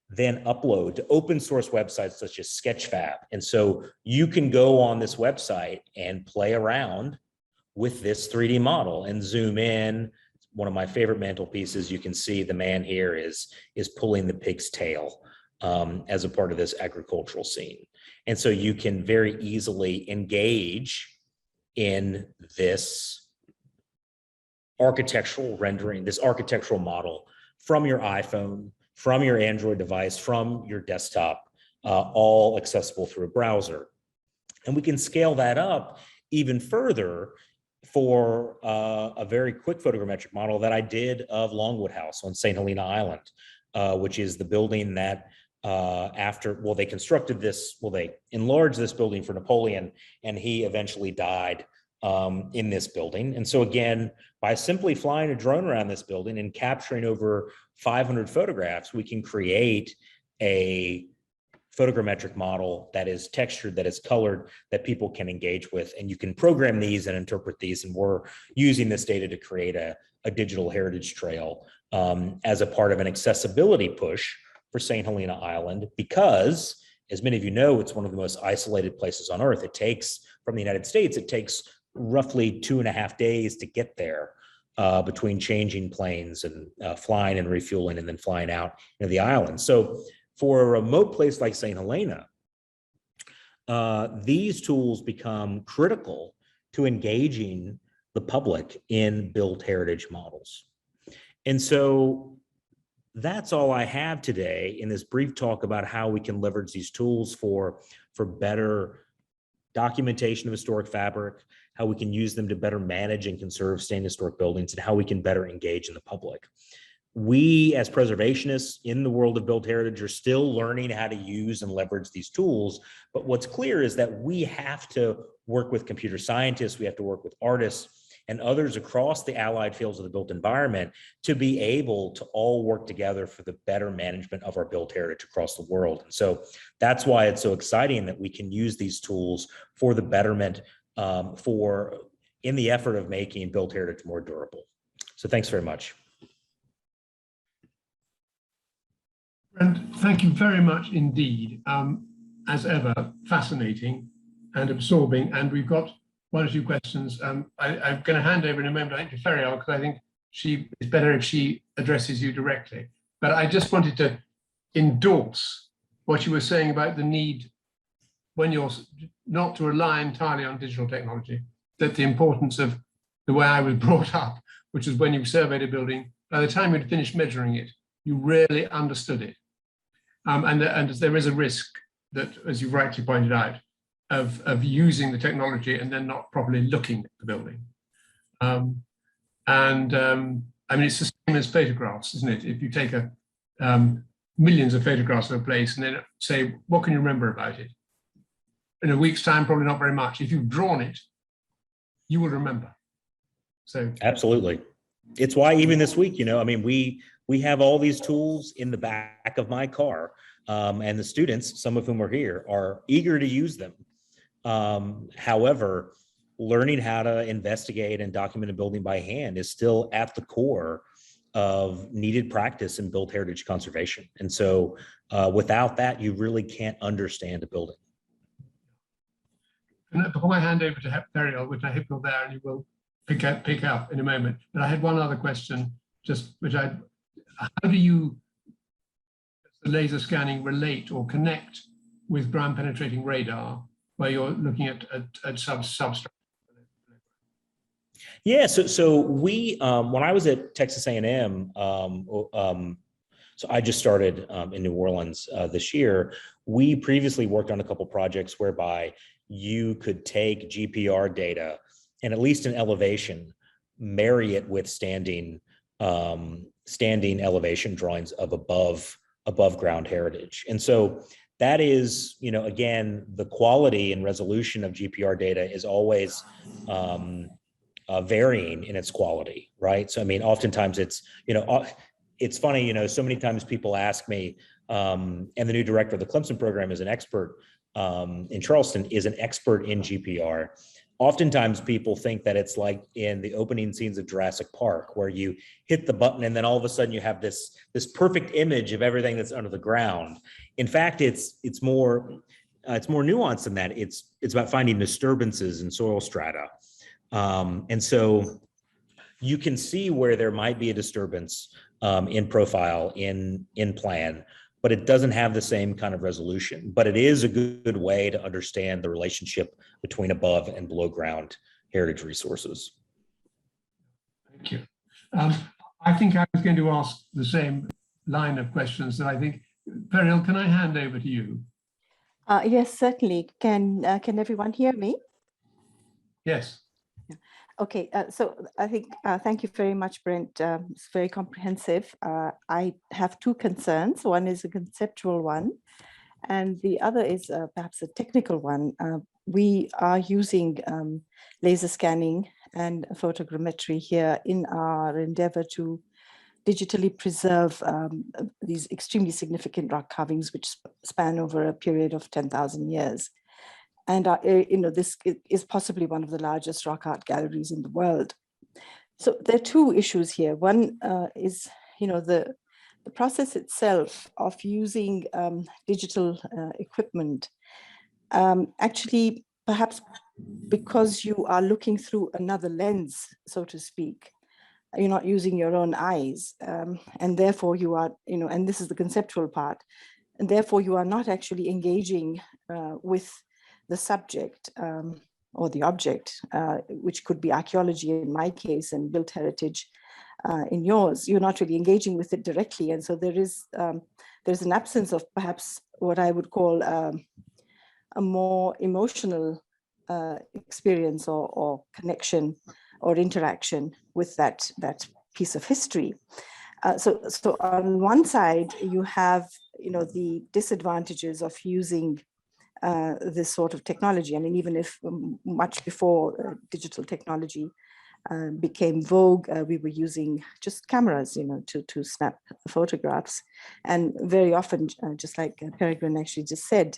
then upload to open source websites such as Sketchfab. And so you can go on this website and play around with this 3D model and zoom in. One of my favorite mantelpieces, you can see the man here is pulling the pig's tail as a part of this agricultural scene. And so you can very easily engage in this architectural rendering, this architectural model from your iPhone, from your Android device, from your desktop, all accessible through a browser. And we can scale that up even further for a very quick photogrammetric model that I did of Longwood House on St. Helena Island, which is the building that they constructed this, they enlarged this building for Napoleon, and he eventually died in this building. And so again, by simply flying a drone around this building and capturing over 500 photographs, we can create a photogrammetric model that is textured, that is colored, that people can engage with. And you can program these and interpret these. And we're using this data to create a digital heritage trail as a part of an accessibility push for St. Helena Island, because as many of you know, it's one of the most isolated places on Earth. It takes, from the United States, it takes roughly 2.5 days to get there between changing planes and flying and refueling and then flying out into the island. So for a remote place like St. Helena, these tools become critical to engaging the public in built heritage models. And so that's all I have today in this brief talk about how we can leverage these tools for better documentation of historic fabric, how we can use them to better manage and conserve staying historic buildings, and how we can better engage in the public. We, as preservationists in the world of built heritage, are still learning how to use and leverage these tools. But what's clear is that we have to work with computer scientists, we have to work with artists and others across the allied fields of the built environment to be able to all work together for the better management of our built heritage across the world. And so that's why it's so exciting that we can use these tools for the betterment, in the effort of making built heritage more durable. So thanks very much. And thank you very much indeed. As ever, fascinating and absorbing. And we've got one or two questions. I'm going to hand over in a moment, I think, to Ferial, because I think it's better if she addresses you directly. But I just wanted to endorse what you were saying about the need, when you're not to rely entirely on digital technology, that the importance of the way I was brought up, which is when you surveyed a building, by the time you'd finished measuring it, you really understood it. And there is a risk that, as you rightly pointed out, of using the technology and then not properly looking at the building. I mean, it's the same as photographs, isn't it? If you take millions of photographs of a place and then say, what can you remember about it? In a week's time, probably not very much. If you've drawn it, you will remember. So absolutely. It's why even this week, I mean, we have all these tools in the back of my car, and the students, some of whom are here, are eager to use them. However, learning how to investigate and document a building by hand is still at the core of needed practice in built heritage conservation. And so without that, you really can't understand a building. And before I hand over to Periel, which I hope you're there and you will pick up in a moment, but I had one other question, how do you, the laser scanning relate or connect with ground penetrating radar, where you're looking at substructure? Yeah, so we when I was at Texas A&M, so I just started in New Orleans this year. We previously worked on a couple projects whereby you could take GPR data and, at least in elevation, marry it with standing elevation drawings of above ground heritage. And so that is, again, the quality and resolution of GPR data is always varying in its quality, right? So, I mean, oftentimes it's funny, so many times people ask me, and the new director of the Clemson program is an expert in Charleston, is an expert in GPR. Oftentimes people think that it's like in the opening scenes of Jurassic Park, where you hit the button and then all of a sudden you have this perfect image of everything that's under the ground. In fact, it's more nuanced than that. It's about finding disturbances in soil strata. And so you can see where there might be a disturbance in profile, in plan, but it doesn't have the same kind of resolution. But it is a good way to understand the relationship between above and below ground heritage resources. Thank you. I think I was going to ask the same line of questions that I think, Periel, can I hand over to you? Yes, certainly. Can everyone hear me? Yes. Okay, so I think, thank you very much, Brent. It's very comprehensive. I have two concerns. One is a conceptual one, and the other is perhaps a technical one. We are using laser scanning and photogrammetry here in our endeavor to digitally preserve these extremely significant rock carvings, which span over a period of 10,000 years. And this is possibly one of the largest rock art galleries in the world. So there are two issues here. One is, the process itself of using digital equipment. Actually, perhaps because you are looking through another lens, so to speak, you're not using your own eyes, and therefore you are, and this is the conceptual part, and therefore you are not actually engaging with the subject or the object, which could be archaeology in my case and built heritage in yours. You're not really engaging with it directly, and so there's an absence of perhaps what I would call a more emotional experience or connection or interaction with that piece of history. So on one side you have the disadvantages of using this sort of technology. I mean, even if much before digital technology became vogue, we were using just cameras, to snap photographs. And very often, just like Peregrine actually just said,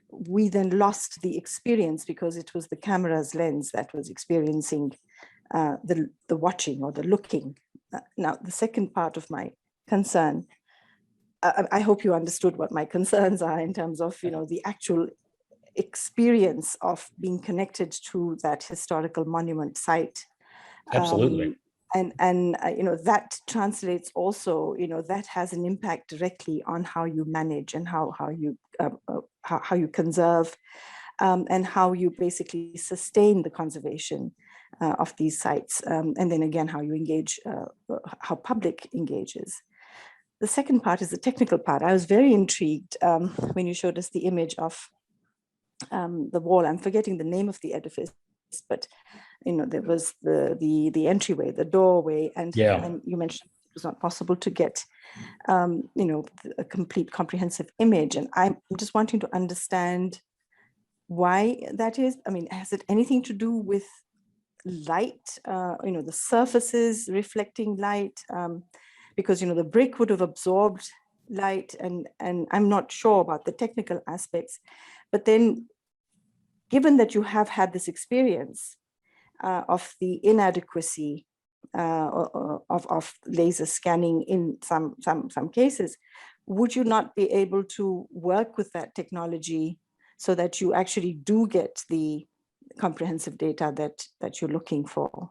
we then lost the experience because it was the camera's lens that was experiencing the watching or the looking. Now, the second part of my concern, I hope you understood what my concerns are in terms of, the actual experience of being connected to that historical monument site. Absolutely. That translates also, that has an impact directly on how you manage and how you conserve and how you basically sustain the conservation of these sites. And then again, how you engage, how public engages. The second part is the technical part. I was very intrigued when you showed us the image of the wall. I'm forgetting the name of the edifice, but there was the entryway, the doorway, and you mentioned it was not possible to get a complete comprehensive image. And I'm just wanting to understand why that is. I mean, has it anything to do with light? The surfaces reflecting light, because the brick would have absorbed light, and I'm not sure about the technical aspects. But then, given that you have had this experience of the inadequacy of laser scanning in some cases, would you not be able to work with that technology so that you actually do get the comprehensive data that you're looking for?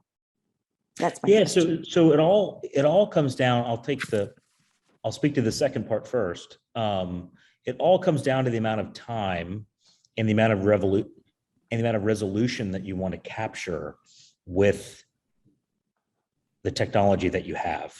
That's my question. So it all comes down. I'll speak to the second part first. It all comes down to the amount of time and the amount of resolution that you want to capture with the technology that you have.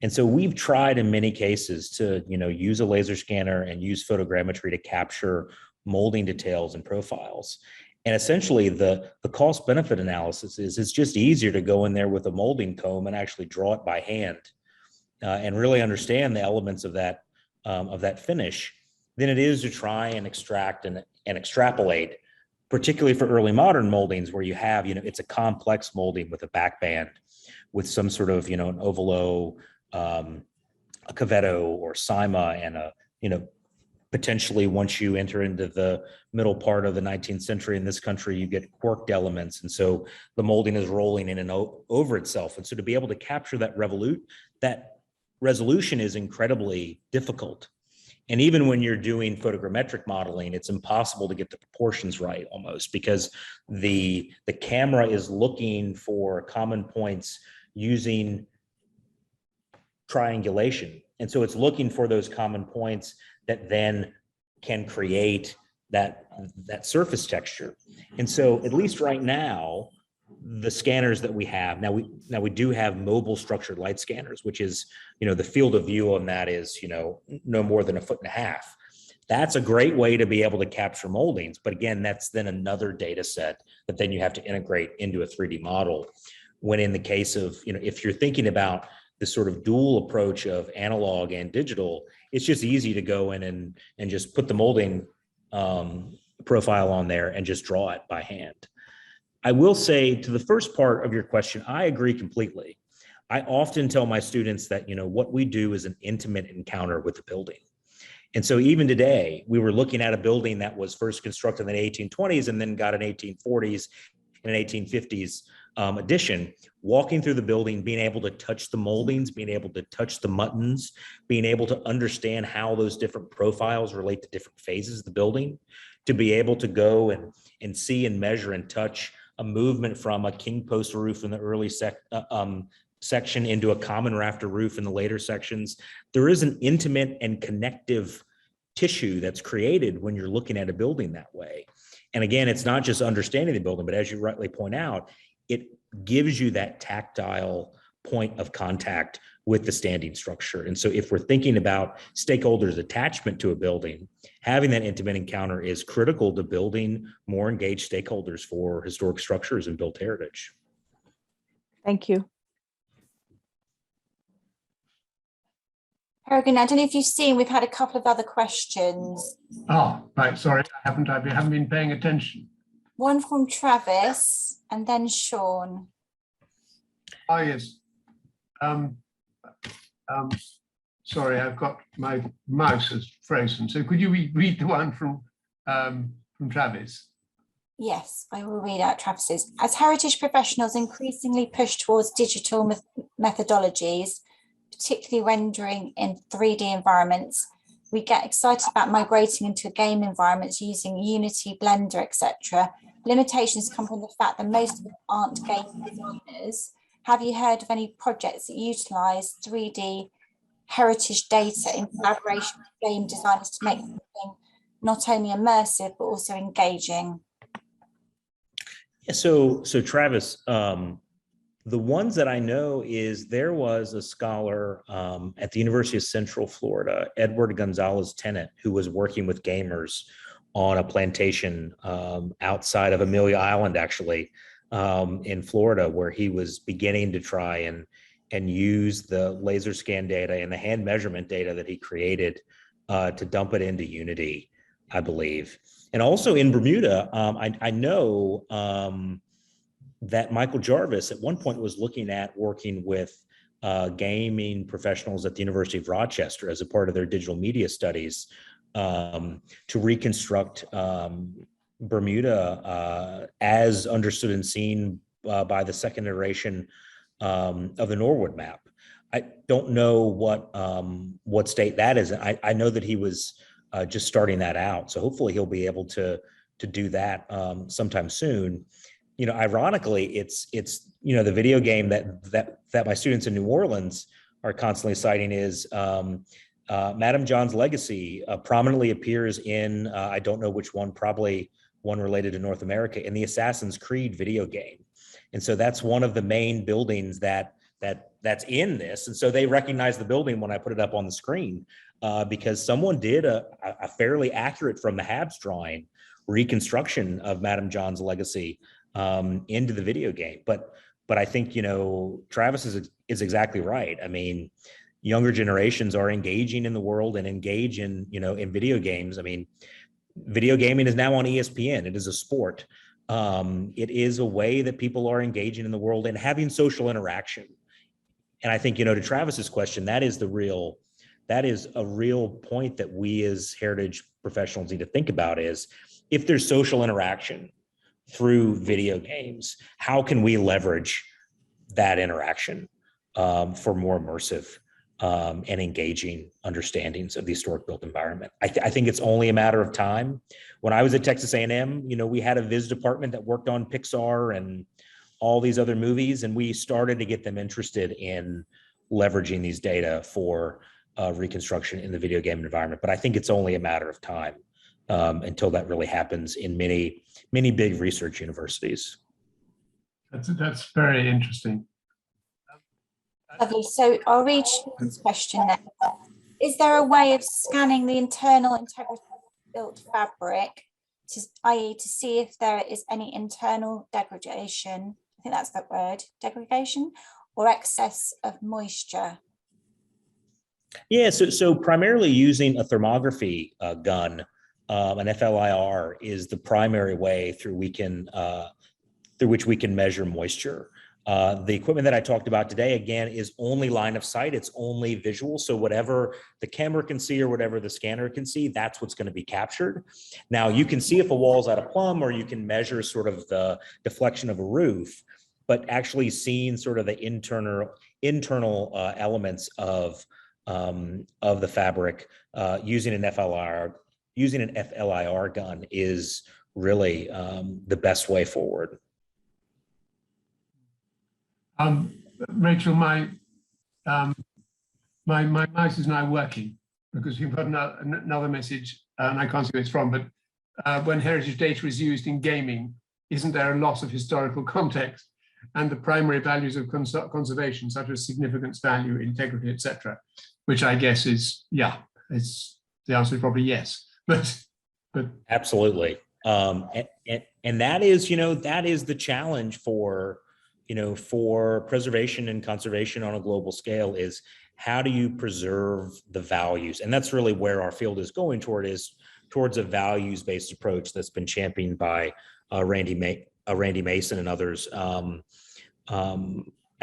And so we've tried in many cases to, use a laser scanner and use photogrammetry to capture molding details and profiles. And essentially the cost benefit analysis is it's just easier to go in there with a molding comb and actually draw it by hand and really understand the elements of that finish than it is to try and extract and extrapolate, particularly for early modern moldings where you have, it's a complex molding with a backband with some sort of, an ovalo, a cavetto or cyma and a, potentially once you enter into the middle part of the 19th century in this country, you get quirked elements. And so the molding is rolling in and over itself. And so to be able to capture that resolution is incredibly difficult. And even when you're doing photogrammetric modeling, it's impossible to get the proportions right almost because the camera is looking for common points using triangulation. And so it's looking for those common points that then can create that surface texture. And so at least right now, the scanners that we have, now we do have mobile structured light scanners, which is, the field of view on that is, no more than 1.5 feet. That's a great way to be able to capture moldings. But again, that's then another data set that then you have to integrate into a 3D model. When in the case of, if you're thinking about this sort of dual approach of analog and digital, it's just easy to go in and just put the molding profile on there and just draw it by hand. I will say to the first part of your question, I agree completely. I often tell my students that, what we do is an intimate encounter with the building. And so even today, we were looking at a building that was first constructed in the 1820s and then got an 1840s and an 1850s addition, walking through the building, being able to touch the moldings, being able to touch the muttons, being able to understand how those different profiles relate to different phases of the building, to be able to go and see and measure and touch a movement from a king post roof in the early section into a common rafter roof in the later sections. There is an intimate and connective tissue that's created when you're looking at a building that way. And again, it's not just understanding the building, but as you rightly point out, it gives you that tactile point of contact with the standing structure. And so if we're thinking about stakeholders' attachment to a building, having that intimate encounter is critical to building more engaged stakeholders for historic structures and built heritage. Thank you. Peregrine, I don't know if you've seen, we've had a couple of other questions. Oh, right, sorry, I haven't been paying attention. One from Travis and then Sean. Oh, yes. Sorry, I've got my mouse is frozen. So could you read the one from Travis? Yes, I will read out Travis's. As heritage professionals increasingly push towards digital methodologies, particularly rendering in 3D environments, we get excited about migrating into game environments using Unity, Blender, etc. Limitations come from the fact that most of them aren't game designers. Have you heard of any projects that utilize 3D heritage data in collaboration with game designers to make something not only immersive, but also engaging? Yeah, so Travis, the ones that I know is there was a scholar at the University of Central Florida, Edward Gonzalez Tennant, who was working with gamers on a plantation outside of Amelia Island, actually, in Florida, where he was beginning to try and use the laser scan data and the hand measurement data that he created to dump it into Unity, I believe. And also in Bermuda, I know that Michael Jarvis at one point was looking at working with gaming professionals at the University of Rochester as a part of their digital media studies to reconstruct Bermuda as understood and seen by the second iteration of the Norwood map. I don't know what state that is. I know that he was just starting that out, so hopefully he'll be able to do that sometime soon. You know, ironically, it's you know, the video game that my students in New Orleans are constantly citing is Madame John's Legacy prominently appears in I don't know which one, probably one related to North America, in the Assassin's Creed video game. And so that's one of the main buildings that's in this. And so they recognize the building when I put it up on the screen because someone did a fairly accurate, from the Habs drawing, reconstruction of Madame John's Legacy into the video game. But I think, you know, Travis is exactly right. I mean, younger generations are engaging in the world and engage in, you know, in video games. I mean, video gaming is now on ESPN. It is a sport. It is a way that people are engaging in the world and having social interaction. And I think, you know, to Travis's question, that is a real point that we as heritage professionals need to think about is, if there's social interaction through video games, how can we leverage that interaction for more immersive and engaging understandings of the historic built environment? I think it's only a matter of time. When I was at Texas A&M, you know, we had a viz department that worked on Pixar and all these other movies, and we started to get them interested in leveraging these data for reconstruction in the video game environment. But I think it's only a matter of time until that really happens in many big research universities. That's very interesting. Lovely. So I'll read this question then. Is there a way of scanning the internal integrity of built fabric, i.e. to see if there is any internal degradation? I think that's that word, degradation, or excess of moisture? Yeah, so primarily using a thermography gun, an FLIR is the primary way through which we can measure moisture. The equipment that I talked about today, again, is only line of sight. It's only visual. So whatever the camera can see or whatever the scanner can see, that's what's going to be captured. Now, you can see if a wall's out of plumb, or you can measure sort of the deflection of a roof, but actually seeing sort of the internal elements of the fabric using an FLIR gun is really the best way forward. Rachel, my mouse is now working because you've got another message, and I can't see who it's from, but when heritage data is used in gaming, isn't there a loss of historical context and the primary values of conservation, such as significance, value, integrity, etc.? Which I guess is, yeah, the answer is probably yes, but absolutely. And that is, you know, that is the challenge for preservation and conservation on a global scale, is how do you preserve the values? And that's really where our field is going toward, is towards a values-based approach that's been championed by Randy Mason and others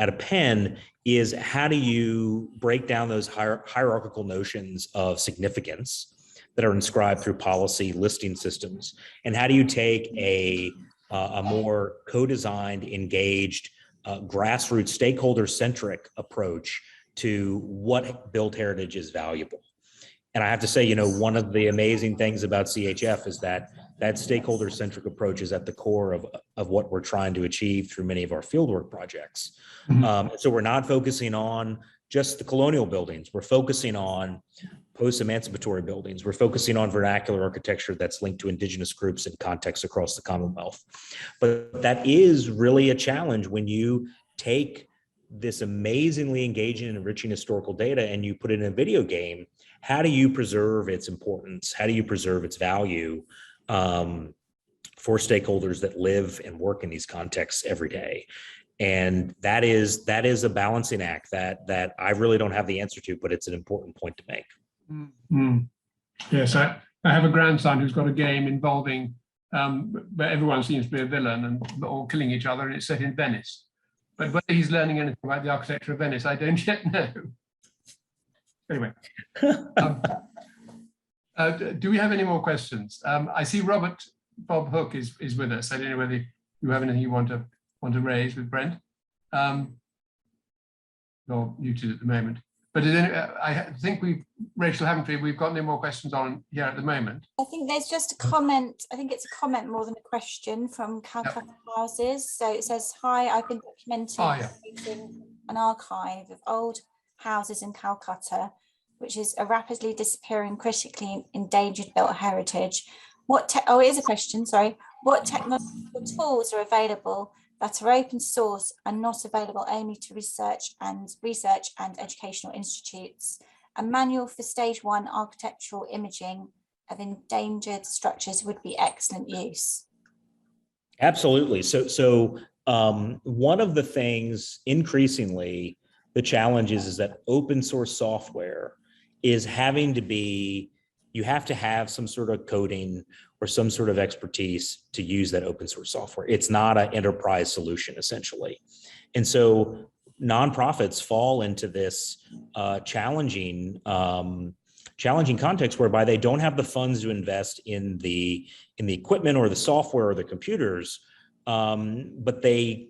at a Penn, is how do you break down those hierarchical notions of significance that are inscribed through policy listing systems? And how do you take a more co-designed, engaged, grassroots, stakeholder-centric approach to what built heritage is valuable? And I have to say, you know, one of the amazing things about CHF is that stakeholder-centric approach is at the core of what we're trying to achieve through many of our fieldwork projects. Mm-hmm. So we're not focusing on just the colonial buildings. We're focusing on post-emancipatory buildings. We're focusing on vernacular architecture that's linked to indigenous groups and contexts across the Commonwealth. But that is really a challenge when you take this amazingly engaging and enriching historical data and you put it in a video game. How do you preserve its importance? How do you preserve its value for stakeholders that live and work in these contexts every day? And that is a balancing act that I really don't have the answer to, but it's an important point to make. Mm-hmm. Yes, I have a grandson who's got a game involving where everyone seems to be a villain and all killing each other, and it's set in Venice. But whether he's learning anything about the architecture of Venice, I don't yet know. Anyway, do we have any more questions? I see Robert Bob Hook is with us. I don't know whether you have anything you want to raise with Brent. you're muted at the moment. But I think Rachel, haven't we? We've got no more questions on here at the moment. I think there's just a comment. I think it's a comment more than a question from Calcutta Houses. So it says, "Hi, I've been documenting creating an archive of old houses in Calcutta, which is a rapidly disappearing, critically endangered built heritage. Oh, it is a question. Sorry. What technological tools are available that are open source and not available only to research and educational institutes? A manual for stage 1 architectural imaging of endangered structures would be excellent use." Absolutely. So one of the things increasingly, the challenge is that open source software is having to be, you have to have some sort of coding or some sort of expertise to use that open source software. It's not an enterprise solution, essentially. And so nonprofits fall into this challenging context whereby they don't have the funds to invest in the equipment or the software or the computers, but they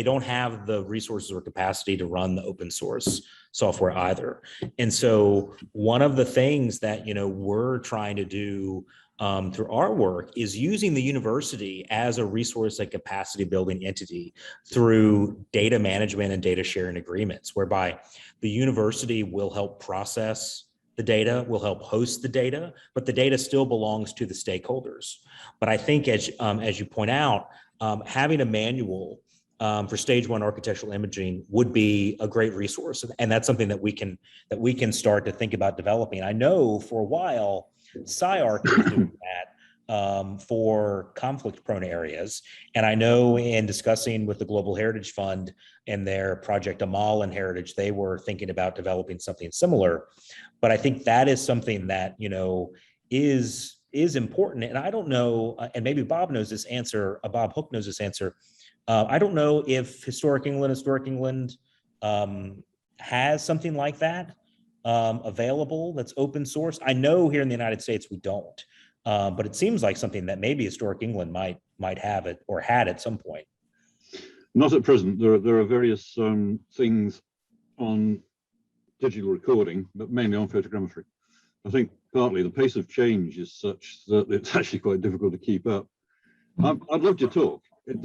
don't have the resources or capacity to run the open source software either. And so one of the things that, we're trying to do through our work is using the university as a resource and capacity building entity through data management and data sharing agreements, whereby the university will help process the data, will help host the data, but the data still belongs to the stakeholders. But I think as you point out, having a manual for stage 1 architectural imaging would be a great resource. And that's something that we can start to think about developing. I know for a while, SciArc is doing that for conflict-prone areas. And I know in discussing with the Global Heritage Fund and their Project Amal and Heritage, they were thinking about developing something similar. But I think that is something that, is important. And I don't know, and maybe Bob knows this answer, Bob Hook knows this answer. I don't know if Historic England has something like that available that's open source. I know here in the United States we don't, but it seems like something that maybe Historic England might have it or had at some point. Not at present. There are various things on digital recording, but mainly on photogrammetry. I think partly the pace of change is such that it's actually quite difficult to keep up. I'd love to talk.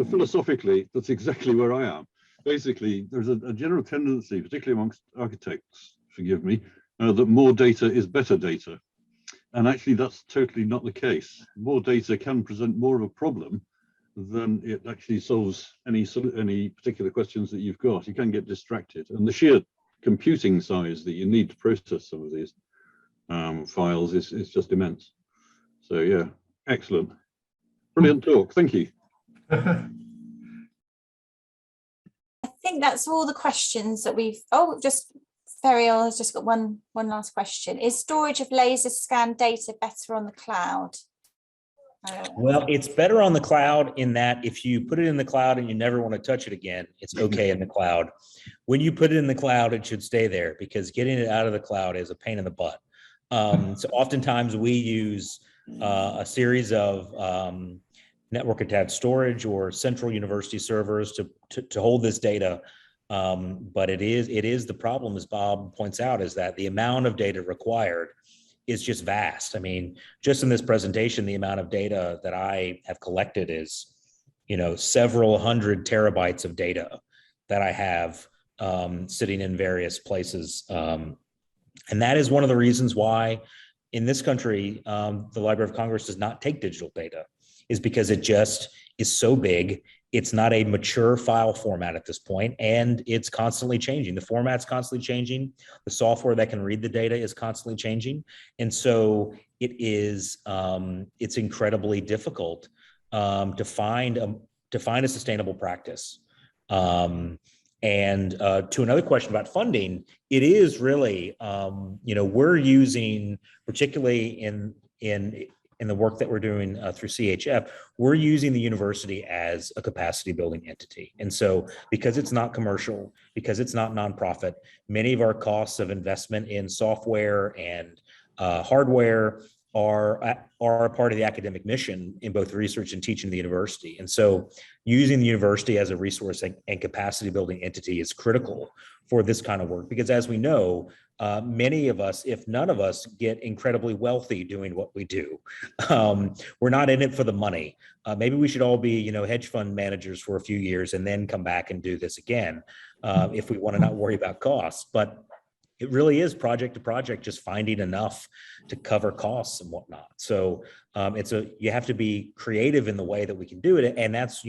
Philosophically, that's exactly where I am. Basically, there's a general tendency, particularly amongst architects, forgive me, that more data is better data. And actually, that's totally not the case. More data can present more of a problem than it actually solves any particular questions that you've got. You can get distracted. And the sheer computing size that you need to process some of these files is just immense. So yeah, excellent. Brilliant talk. Thank you. I think that's all the questions that Ferial has just got one last question. Is storage of laser scan data better on the cloud? Well, it's better on the cloud in that if you put it in the cloud and you never want to touch it again, it's okay in the cloud. When you put it in the cloud, it should stay there because getting it out of the cloud is a pain in the butt. So oftentimes we use a series of network attached storage or central university servers to hold this data. But it is the problem, as Bob points out, is that the amount of data required is just vast. I mean, just in this presentation, the amount of data that I have collected is, several hundred terabytes of data that I have sitting in various places. And that is one of the reasons why in this country, the Library of Congress does not take digital data, is because it just is so big. It's not a mature file format at this point, and it's constantly changing. The format's constantly changing. The software that can read the data is constantly changing. And so it's incredibly difficult to find a sustainable practice. And to another question about funding, it is really, we're using, particularly in the work that we're doing through CHF, we're using the university as a capacity building entity. And so because it's not commercial, because it's not nonprofit, many of our costs of investment in software and hardware are a part of the academic mission in both research and teaching at the university. And so using the university as a resource and capacity building entity is critical for this kind of work, because as we know, many of us, if none of us, get incredibly wealthy doing what we do. We're not in it for the money. Maybe we should all be, hedge fund managers for a few years and then come back and do this again if we want to not worry about costs. But it really is project to project, just finding enough to cover costs and whatnot. So you have to be creative in the way that we can do it. And that's,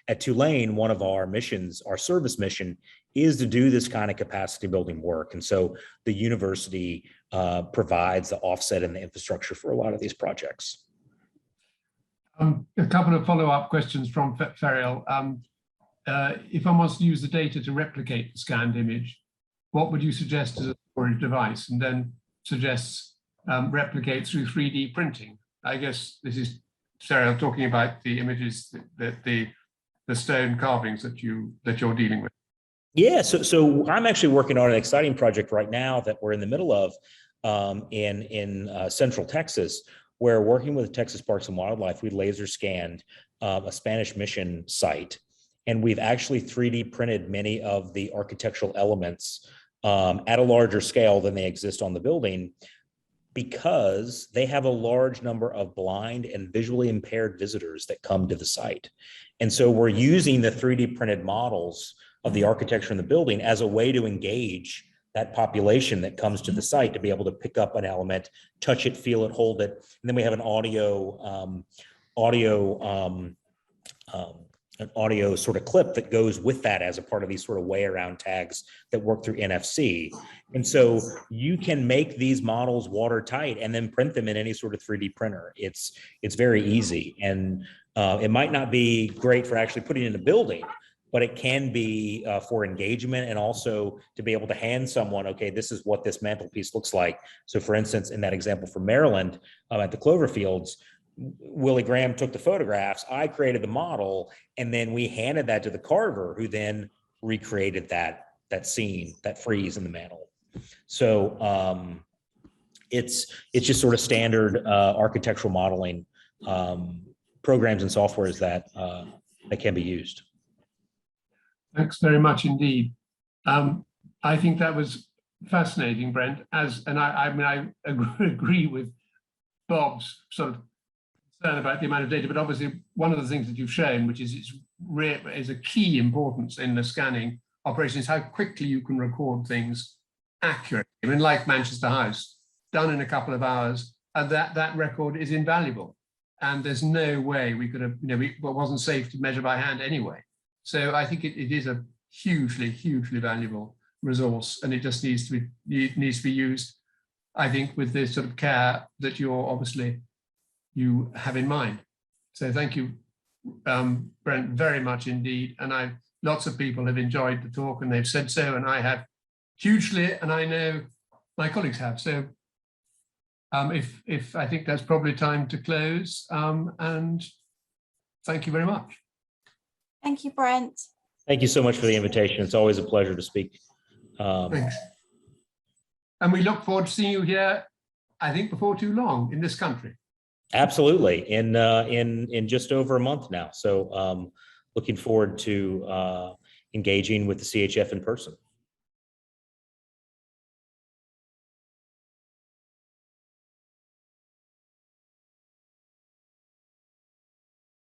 at Tulane, one of our missions, our service mission, is to do this kind of capacity building work. And so the university provides the offset and the infrastructure for a lot of these projects. A couple of follow-up questions from Ferial. If one wants to use the data to replicate the scanned image, what would you suggest as a storage device? And then suggests replicate through 3D printing. I guess this is Sarah talking about the images, the stone carvings that you're dealing with. Yeah, so I'm actually working on an exciting project right now that we're in the middle of in Central Texas, where working with Texas Parks and Wildlife, we laser scanned a Spanish mission site, and we've actually 3D printed many of the architectural elements at a larger scale than they exist on the building, because they have a large number of blind and visually impaired visitors that come to the site. And so we're using the 3D printed models of the architecture in the building as a way to engage that population that comes to the site, to be able to pick up an element, touch it, feel it, hold it. And then we have an audio sort of clip that goes with that as a part of these sort of way around tags that work through NFC. And so you can make these models watertight and then print them in any sort of 3D printer. It's very easy. And it might not be great for actually putting in a building, but it can be for engagement, and also to be able to hand someone, okay, this is what this mantelpiece looks like. So for instance, in that example from Maryland at the Cloverfields, Willie Graham took the photographs, I created the model, and then we handed that to the carver, who then recreated that scene, that frieze in the mantle. So it's just sort of standard architectural modeling programs and softwares that can be used. Thanks very much indeed. I think that was fascinating, Brent. I agree with Bob's sort of concern about the amount of data, but obviously one of the things that you've shown, which is a key importance in the scanning operation, is how quickly you can record things accurately. I mean, like Manchester House, done in a couple of hours, and that record is invaluable. And there's no way we could have, it wasn't safe to measure by hand anyway. So I think it is a hugely, hugely valuable resource, and it just needs to be used, I think, with the sort of care that you have in mind. So thank you, Brent, very much indeed. And lots of people have enjoyed the talk, and they've said so, and I have hugely, and I know my colleagues have. So if I think that's probably time to close, and thank you very much. Thank you, Brent. Thank you so much for the invitation. It's always a pleasure to speak. Thanks. And we look forward to seeing you here, I think, before too long in this country. Absolutely, in just over a month now. So looking forward to engaging with the CHF in person.